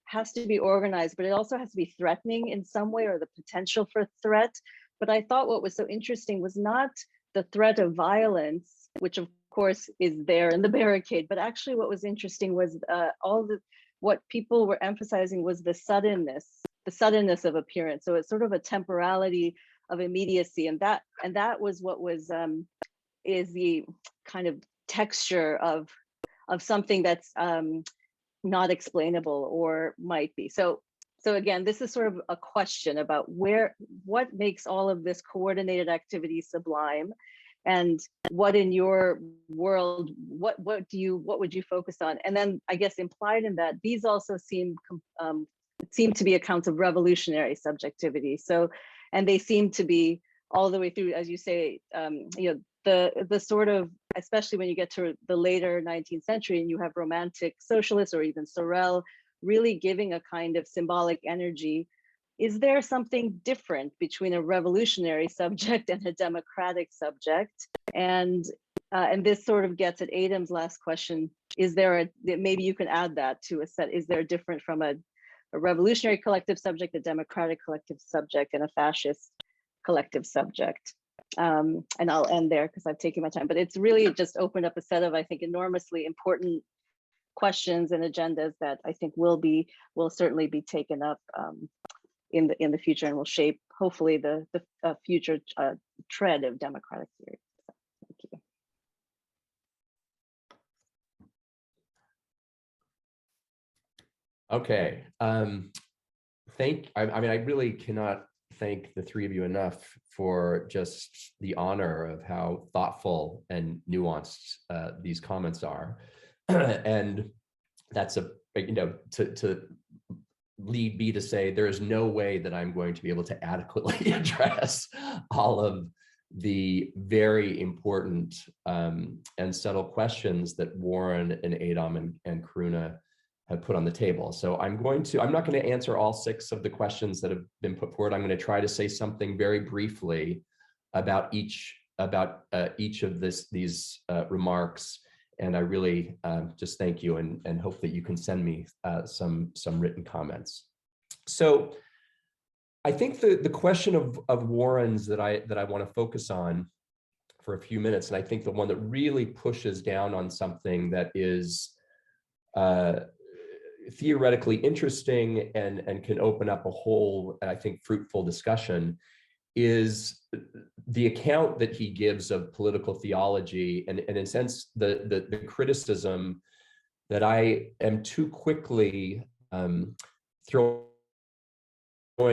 has to be organized, but it also has to be threatening in some way, or the potential for threat. But I thought what was so interesting was not the threat of violence, which of course is there in the barricade, but actually what was interesting was what people were emphasizing was the suddenness of appearance. So it's sort of a temporality of immediacy, and that was what was is the kind of texture of something that's not explainable or might be. So again, this is sort of a question about what makes all of this coordinated activity sublime, and what in your world, what would you focus on? And then I guess implied in that, these also seem to be accounts of revolutionary subjectivity. So, and they seem to be all the way through, as you say, the sort of, especially when you get to the later 19th century and you have romantic socialists or even Sorel really giving a kind of symbolic energy. Is there something different between a revolutionary subject and a democratic subject? And this sort of gets at Adom's last question. Is there maybe you can add that to a set, is there different from a revolutionary collective subject, a democratic collective subject, and a fascist collective subject? And I'll end there because I've taken my time, but it's really just opened up a set of, I think, enormously important questions and agendas that I think will certainly be taken up in the future, and will shape hopefully the future tread of democratic theory. So, thank you. Okay. I mean, I really cannot thank the three of you enough for just the honor of how thoughtful and nuanced these comments are. And that's to lead me to say there is no way that I'm going to be able to adequately address all of the very important and subtle questions that Warren and Adom and Karuna have put on the table. So I'm not going to answer all 6 of the questions that have been put forward. I'm going to try to say something very briefly about each of these remarks. And I really just thank you and hope that you can send me some written comments. So I think the question of Warren's that I want to focus on for a few minutes, and I think the one that really pushes down on something that is theoretically interesting and can open up a whole, I think, fruitful discussion, is the account that he gives of political theology, and in a sense, the criticism that I am too quickly throwing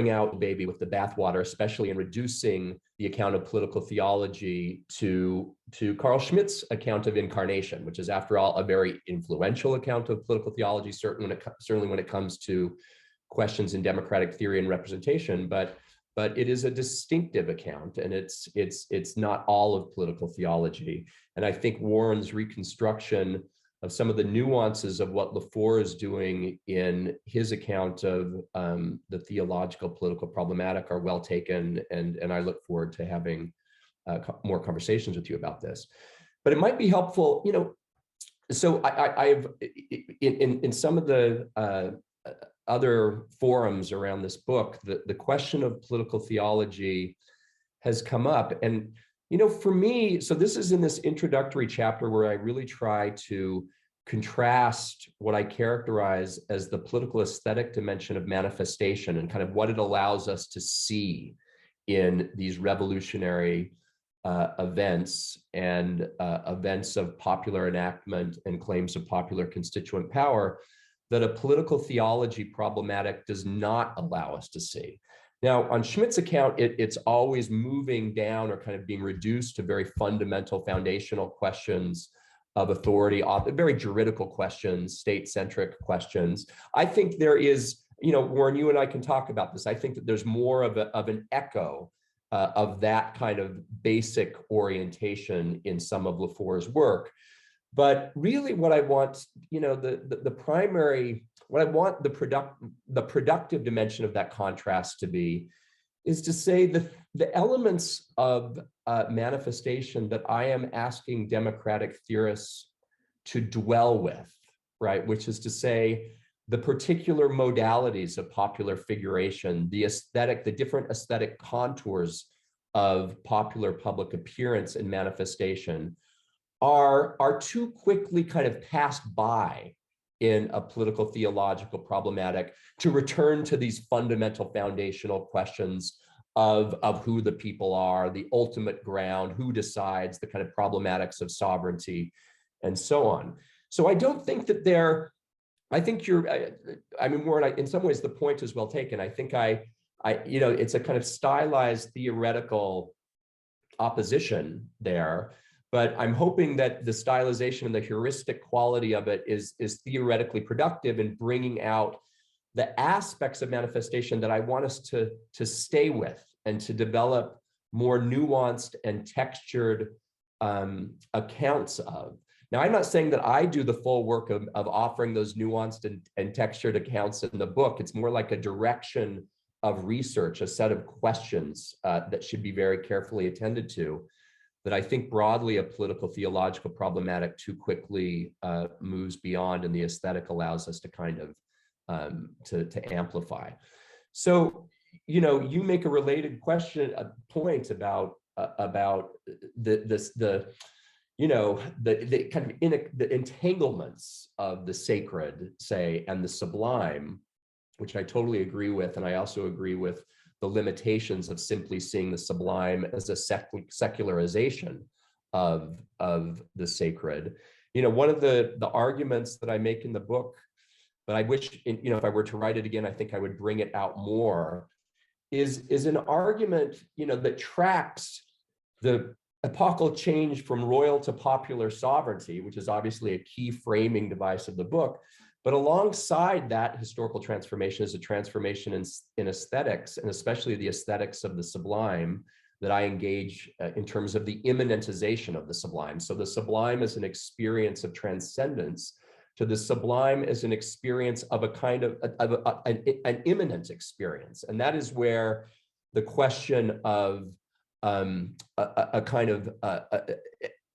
out the baby with the bathwater, especially in reducing the account of political theology to Carl Schmitt's account of incarnation, which is, after all, a very influential account of political theology, certainly when it comes to questions in democratic theory and representation, but it is a distinctive account, and it's not all of political theology. And I think Warren's reconstruction of some of the nuances of what Lafore is doing in his account of the theological political problematic are well taken, and I look forward to having more conversations with you about this. But it might be helpful, so I've in some of the other forums around this book, the question of political theology has come up. And, you know, for me, so this is in this introductory chapter where I really try to contrast what I characterize as the political aesthetic dimension of manifestation and kind of what it allows us to see in these revolutionary events and events of popular enactment and claims of popular constituent power that a political theology problematic does not allow us to see. Now, on Schmidt's account, it's always moving down or kind of being reduced to very fundamental foundational questions of authority, very juridical questions, state-centric questions. I think there is, you know, Warren, you and I can talk about this. I think that there's more of an echo of that kind of basic orientation in some of Lafour's work. But really what I want, you know, the primary, what I want the productive dimension of that contrast to be is to say the elements of manifestation that I am asking democratic theorists to dwell with, right? Which is to say the particular modalities of popular figuration, the aesthetic, the different aesthetic contours of popular public appearance and manifestation are too quickly kind of passed by in a political theological problematic to return to these fundamental foundational questions of who the people are, the ultimate ground, who decides, the kind of problematics of sovereignty, and so on. So I don't think that I think you're, I mean, Warren, in some ways the point is well taken. I think you know, it's a kind of stylized theoretical opposition there, but I'm hoping that the stylization and the heuristic quality of it is theoretically productive in bringing out the aspects of manifestation that I want us to stay with and to develop more nuanced and textured accounts of. Now, I'm not saying that I do the full work of offering those nuanced and textured accounts in the book. It's more like a direction of research, a set of questions that should be very carefully attended to, that I think broadly a political theological problematic too quickly moves beyond, and the aesthetic allows us to kind of to amplify. So, you know, you make a related point about you know, the kind of the entanglements of the sacred, say, and the sublime, which I totally agree with. And I also agree with the limitations of simply seeing the sublime as a secularization of the sacred. You know, one of the arguments that I make in the book, but I wish, you know, if I were to write it again, I think I would bring it out more, is an argument, you know, that tracks the epochal change from royal to popular sovereignty, which is obviously a key framing device of the book. But alongside that historical transformation is a transformation in aesthetics, and especially the aesthetics of the sublime, that I engage in terms of the immanentization of the sublime. So the sublime is an experience of transcendence, to the sublime as an experience of a kind of an immanent experience. And that is where the question of a kind of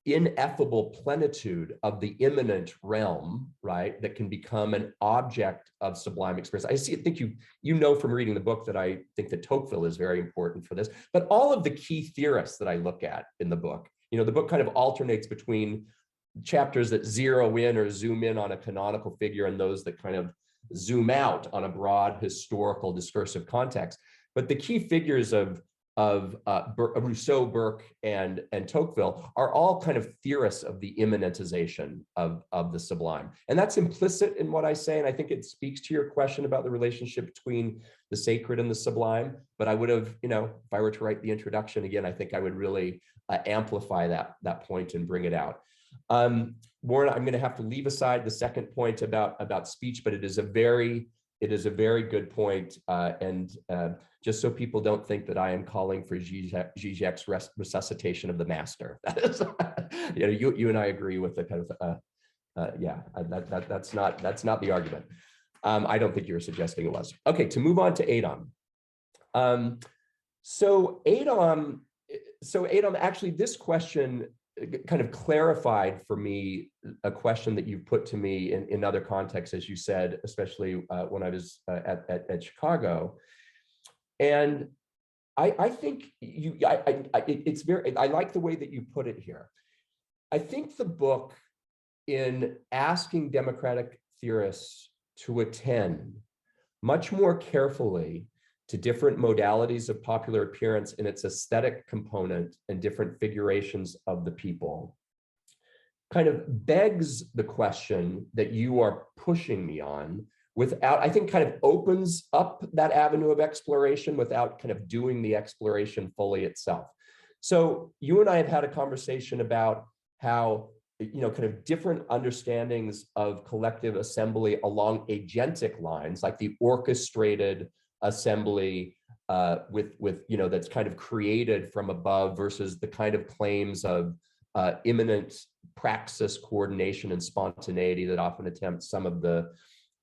ineffable plenitude of the immanent realm, right, that can become an object of sublime experience. I think you know from reading the book that I think that Tocqueville is very important for this, but all of the key theorists that I look at in the book, you know, the book kind of alternates between chapters that zero in or zoom in on a canonical figure and those that kind of zoom out on a broad historical discursive context. But the key figures of Rousseau, Burke, and Tocqueville are all kind of theorists of the immanentization of the sublime. And that's implicit in what I say, and I think it speaks to your question about the relationship between the sacred and the sublime. But I would have, you know, if I were to write the introduction again, I think I would really amplify that point and bring it out. Warren, I'm going to have to leave aside the second point about speech, but it is a very good point, and just so people don't think that I am calling for Zizek's resuscitation of the master. That is, you know, you and I agree with the kind of yeah, that's not the argument. I don't think you were suggesting it was. Okay, to move on to Adom. So Adom, actually, this question kind of clarified for me a question that you've put to me in other contexts, as you said, especially when I was at Chicago. And I think I like the way that you put it here. I think the book, in asking democratic theorists to attend much more carefully to different modalities of popular appearance in its aesthetic component and different figurations of the people, kind of begs the question that you are pushing me on without, I think, kind of opens up that avenue of exploration without kind of doing the exploration fully itself. So you and I have had a conversation about how, kind of different understandings of collective assembly along agentic lines, like the orchestrated assembly with that's kind of created from above versus the kind of claims of imminent praxis coordination and spontaneity that often attempt some of the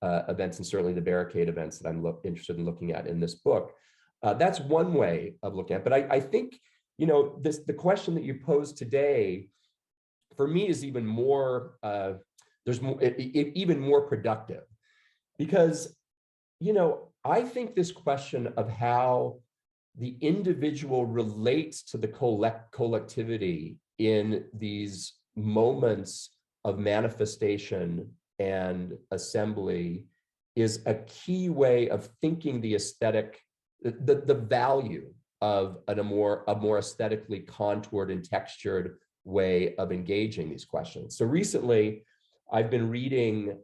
events, and certainly the barricade events that I'm interested in looking at in this book. That's one way of looking at it. But I think, the question that you posed today, for me, is even more, even more productive. Because, I think this question of how the individual relates to the collectivity in these moments of manifestation and assembly is a key way of thinking the aesthetic, the value of a more aesthetically contoured and textured way of engaging these questions. So recently, I've been reading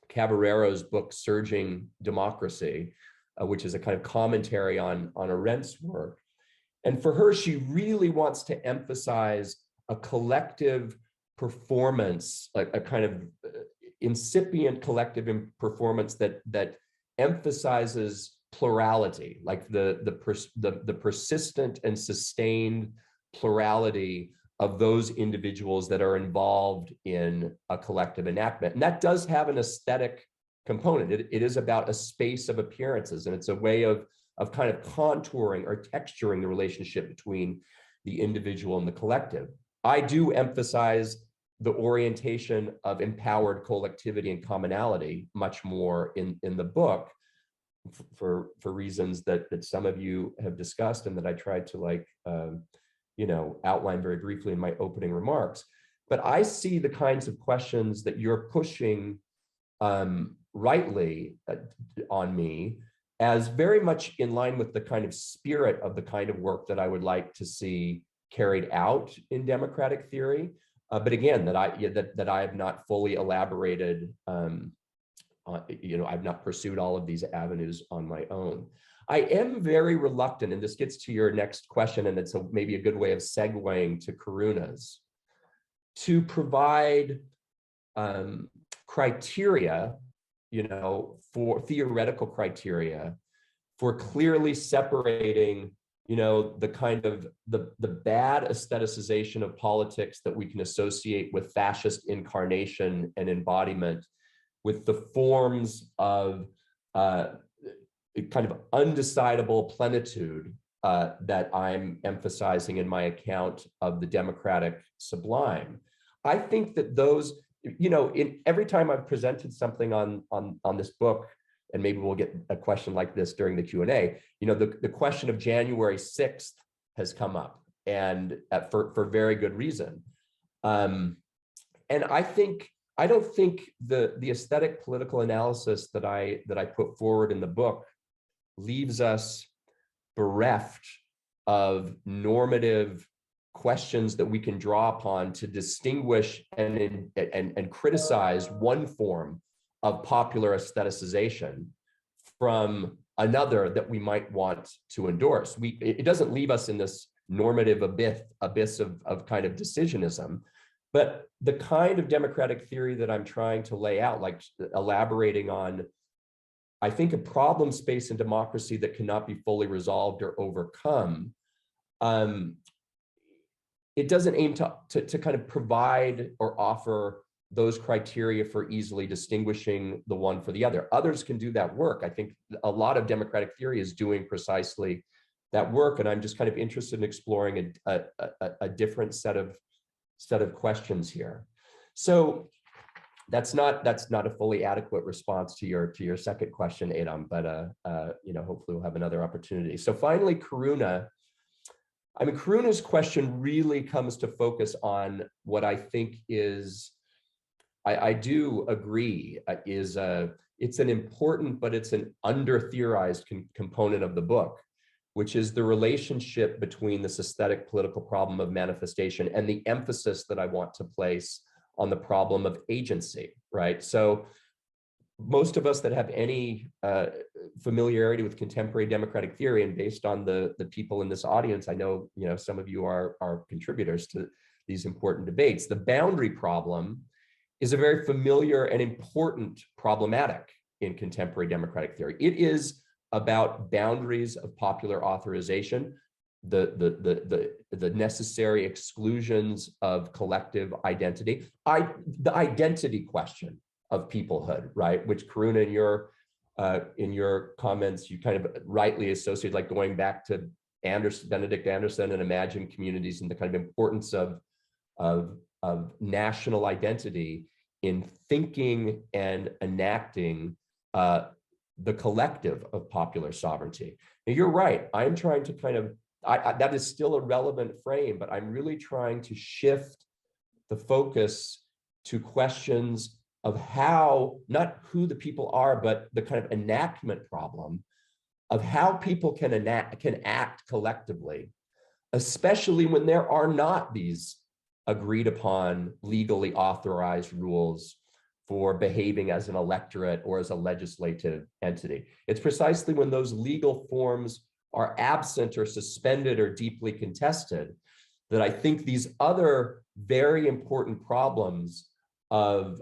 Caballero's book, Surging Democracy, which is a kind of commentary on Arendt's work. And for her, she really wants to emphasize a collective performance, a kind of incipient collective performance that emphasizes plurality, like the persistent and sustained plurality of those individuals that are involved in a collective enactment. And that does have an aesthetic component. It is about a space of appearances, and it's a way of kind of contouring or texturing the relationship between the individual and the collective. I do emphasize the orientation of empowered collectivity and commonality much more in the book for reasons that some of you have discussed and that I tried to outline very briefly in my opening remarks. But I see the kinds of questions that you're pushing rightly on me as very much in line with the kind of spirit of the kind of work that I would like to see carried out in democratic theory. But again, that I have not fully elaborated. I've not pursued all of these avenues on my own. I am very reluctant, and this gets to your next question, and it's maybe a good way of segueing to Karuna's, to provide criteria, for theoretical criteria for clearly separating, the kind of the bad aestheticization of politics that we can associate with fascist incarnation and embodiment, with the forms of kind of undecidable plenitude that I'm emphasizing in my account of the Democratic Sublime. I think that those, in every time I've presented something on this book, and maybe we'll get a question like this during the Q&A, the question of January 6th has come up, and for very good reason. And I don't think the aesthetic political analysis that I put forward in the book leaves us bereft of normative questions that we can draw upon to distinguish and criticize one form of popular aestheticization from another that we might want to endorse. It doesn't leave us in this normative abyss of kind of decisionism, but the kind of democratic theory that I'm trying to lay out, like elaborating on, I think, a problem space in democracy that cannot be fully resolved or overcome, it doesn't aim to kind of provide or offer those criteria for easily distinguishing the one for the other. Others can do that work. I think a lot of democratic theory is doing precisely that work. And I'm just kind of interested in exploring a different set of questions here. So that's not a fully adequate response to your second question, Adom, but hopefully we'll have another opportunity. So finally, Karuna. I mean, Karuna's question really comes to focus on what I think is, I do agree, it's an important, but it's an under-theorized component of the book, which is the relationship between this aesthetic political problem of manifestation and the emphasis that I want to place on the problem of agency, right? So most of us that have any familiarity with contemporary democratic theory, and based on the people in this audience, I know, some of you are contributors to these important debates. The boundary problem is a very familiar and important problematic in contemporary democratic theory. It is about boundaries of popular authorization, the necessary exclusions of collective identity, the identity question of peoplehood, right? Which Karuna, in your comments, you kind of rightly associate, like going back to Benedict Anderson and imagined communities, and the kind of importance of national identity in thinking and enacting the collective of popular sovereignty. Now, you're right. I'm trying to kind of, that is still a relevant frame, but I'm really trying to shift the focus to questions of how, not who the people are, but the kind of enactment problem of how people can act collectively, especially when there are not these agreed upon, legally authorized rules for behaving as an electorate or as a legislative entity. It's precisely when those legal forms are absent or suspended or deeply contested that I think these other very important problems of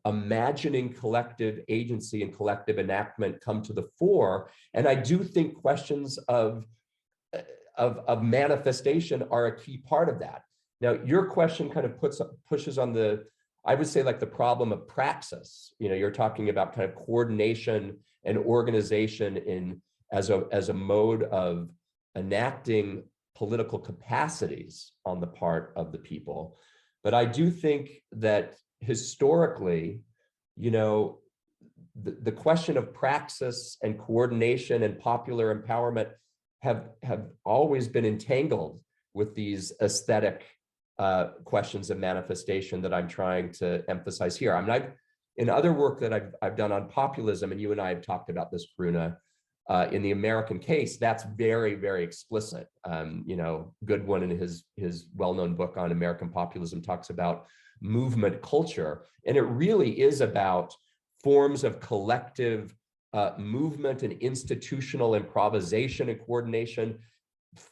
imagining collective agency and collective enactment come to the fore. And I do think questions of manifestation are a key part of that. Now, your question kind of pushes on the, I would say, like the problem of praxis. You're talking about kind of coordination and organization as a mode of enacting political capacities on the part of the people. But I do think that historically, the question of praxis and coordination and popular empowerment have always been entangled with these aesthetic questions of manifestation that I'm trying to emphasize here. I mean, in other work that I've done on populism, and you and I have talked about this, Karuna, in the American case, that's very, very explicit. Goodwin, in his well-known book on American populism, talks about movement culture, and it really is about forms of collective movement and institutional improvisation and coordination,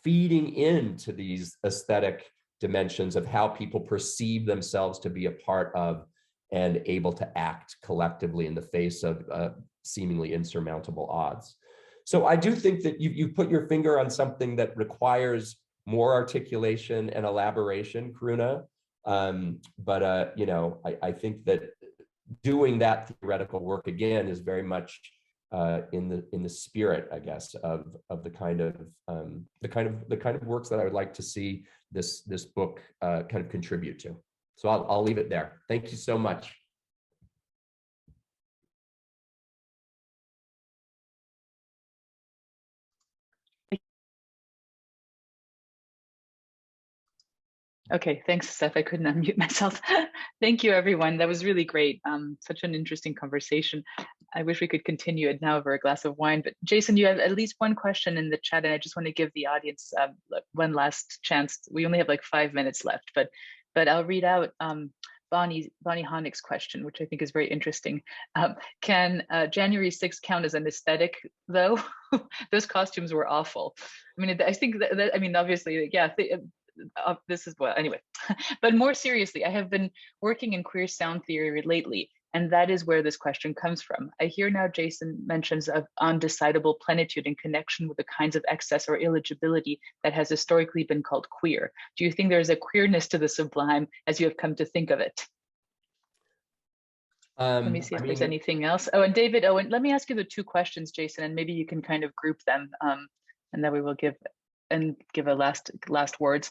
feeding into these aesthetic dimensions of how people perceive themselves to be a part of and able to act collectively in the face of seemingly insurmountable odds. So I do think that you put your finger on something that requires more articulation and elaboration, Karuna. I think that doing that theoretical work again is very much in the spirit, I guess, of the kind of works that I would like to see this book kind of contribute to. So I'll leave it there. Thank you so much. Okay, thanks, Steph. I couldn't unmute myself. Thank you, everyone. That was really great. Such an interesting conversation. I wish we could continue it now over a glass of wine. But Jason, you have at least one question in the chat, and I just want to give the audience one last chance. We only have like 5 minutes left, but I'll read out Bonnie Honeck's question, which I think is very interesting. Can January 6th count as an aesthetic, though? Those costumes were awful. I mean, I think that I mean, obviously, yeah. This is what, anyway, but more seriously, I have been working in queer sound theory lately, and that is where this question comes from. I hear now Jason mentions of undecidable plenitude in connection with the kinds of excess or illegibility that has historically been called queer. Do you think there's a queerness to the sublime as you have come to think of it? Let me see if there's anything else. Oh, and David Owen, let me ask you the two questions, Jason, and maybe you can kind of group them. and then we will give a last words.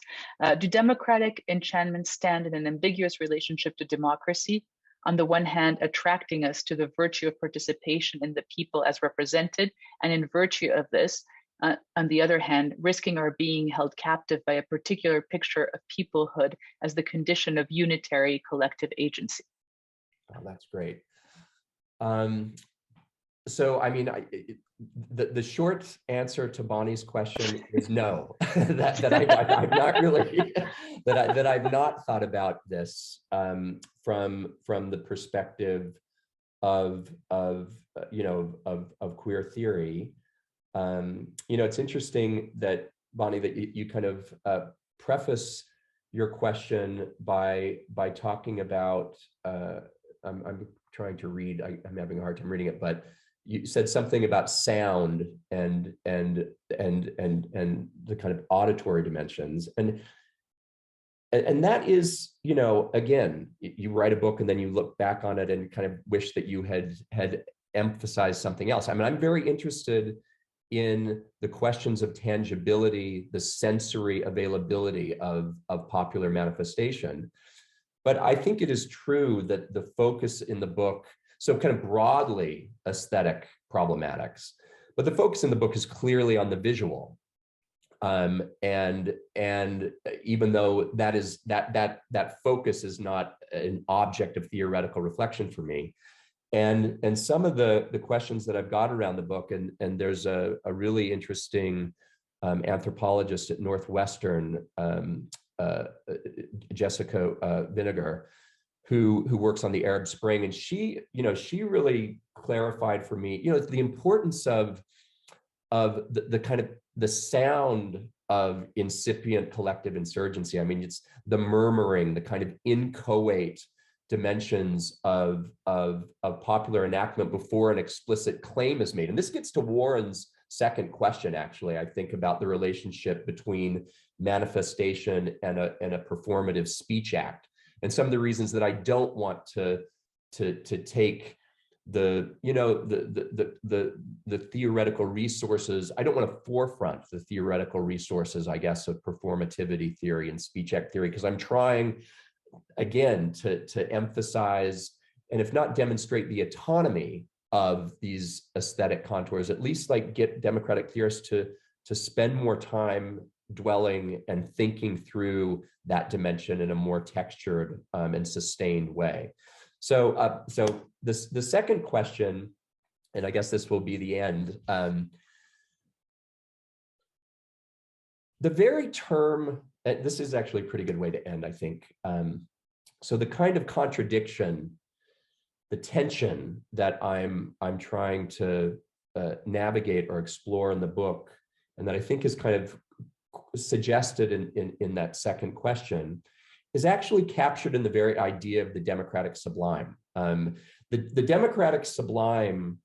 Do democratic enchantments stand in an ambiguous relationship to democracy? On the one hand, attracting us to the virtue of participation in the people as represented, and in virtue of this, on the other hand, risking our being held captive by a particular picture of peoplehood as the condition of unitary collective agency. Oh, that's great. So, I mean, the short answer to Bonnie's question is no. that I've not really that I've not thought about this from the perspective of queer theory. It's interesting that, Bonnie, that you kind of preface your question by talking about. I'm trying to read. I'm having a hard time reading it, but you said something about sound and the kind of auditory dimensions, and that is, again, you write a book and then you look back on it and kind of wish that you had emphasized something else. I mean, I'm very interested in the questions of tangibility, the sensory availability of popular manifestation. But I think it is true that the focus in the book, so kind of broadly aesthetic problematics, but the focus in the book is clearly on the visual. And even though that focus is not an object of theoretical reflection for me, and some of the questions that I've got around the book, and there's a really interesting anthropologist at Northwestern, Jessica Vinegar, who works on the Arab Spring, and she really clarified for me, the importance of the kind of the sound of incipient collective insurgency. I mean, it's the murmuring, the kind of inchoate dimensions of popular enactment before an explicit claim is made. And this gets to Warren's second question, actually, I think, about the relationship between manifestation and a performative speech act, and some of the reasons that I don't want to take the theoretical resources. I don't want to forefront the theoretical resources, I guess, of performativity theory and speech act theory, because I'm trying, again, to emphasize, and if not demonstrate, the autonomy of these aesthetic contours, at least like get democratic theorists to spend more time dwelling and thinking through that dimension in a more textured and sustained way. So, the second question, and I guess this will be the end. The very term, this is actually a pretty good way to end, I think. So the kind of contradiction, the tension that I'm trying to navigate or explore in the book, and that I think is kind of suggested in that second question, is actually captured in the very idea of the democratic sublime. The democratic sublime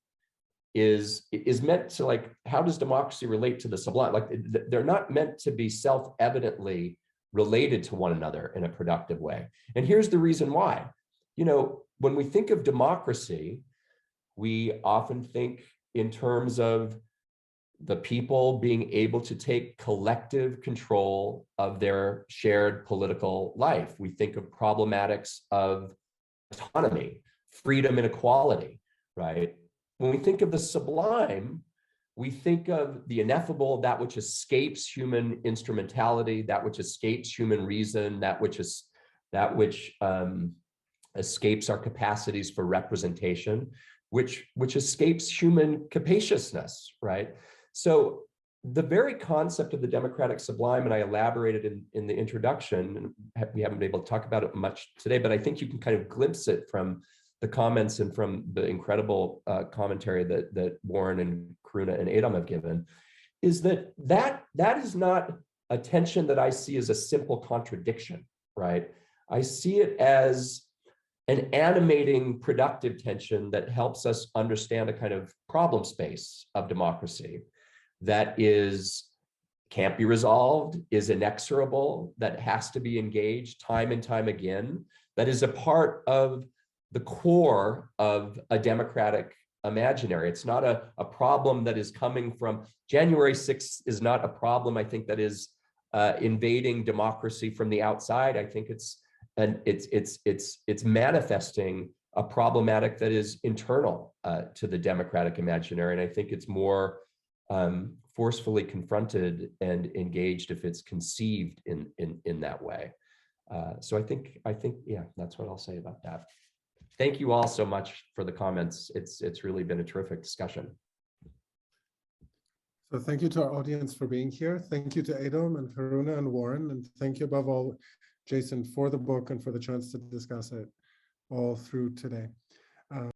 is meant to, like, how does democracy relate to the sublime? Like, they're not meant to be self-evidently related to one another in a productive way. And here's the reason why. When we think of democracy, we often think in terms of the people being able to take collective control of their shared political life. We think of problematics of autonomy, freedom, and equality, right? When we think of the sublime, we think of the ineffable, that which escapes human instrumentality, that which escapes human reason, that which escapes our capacities for representation, which escapes human capaciousness, right? So the very concept of the democratic sublime, and I elaborated in the introduction, and we haven't been able to talk about it much today, but I think you can kind of glimpse it from the comments and from the incredible commentary that Warren and Karuna and Adom have given, is that is not a tension that I see as a simple contradiction, right? I see it as an animating, productive tension that helps us understand a kind of problem space of democracy that can't be resolved, is inexorable, that has to be engaged time and time again, that is a part of the core of a democratic imaginary. It's not a problem that is coming from January 6th is not a problem, I think, that is invading democracy from the outside. I think it's manifesting a problematic that is internal to the democratic imaginary. And I think it's more forcefully confronted and engaged if it's conceived in that way. So I think, yeah, that's what I'll say about that. Thank you all so much for the comments. It's really been a terrific discussion. So thank you to our audience for being here. Thank you to Adom and Karuna and Warren. And thank you above all, Jason, for the book and for the chance to discuss it all through today.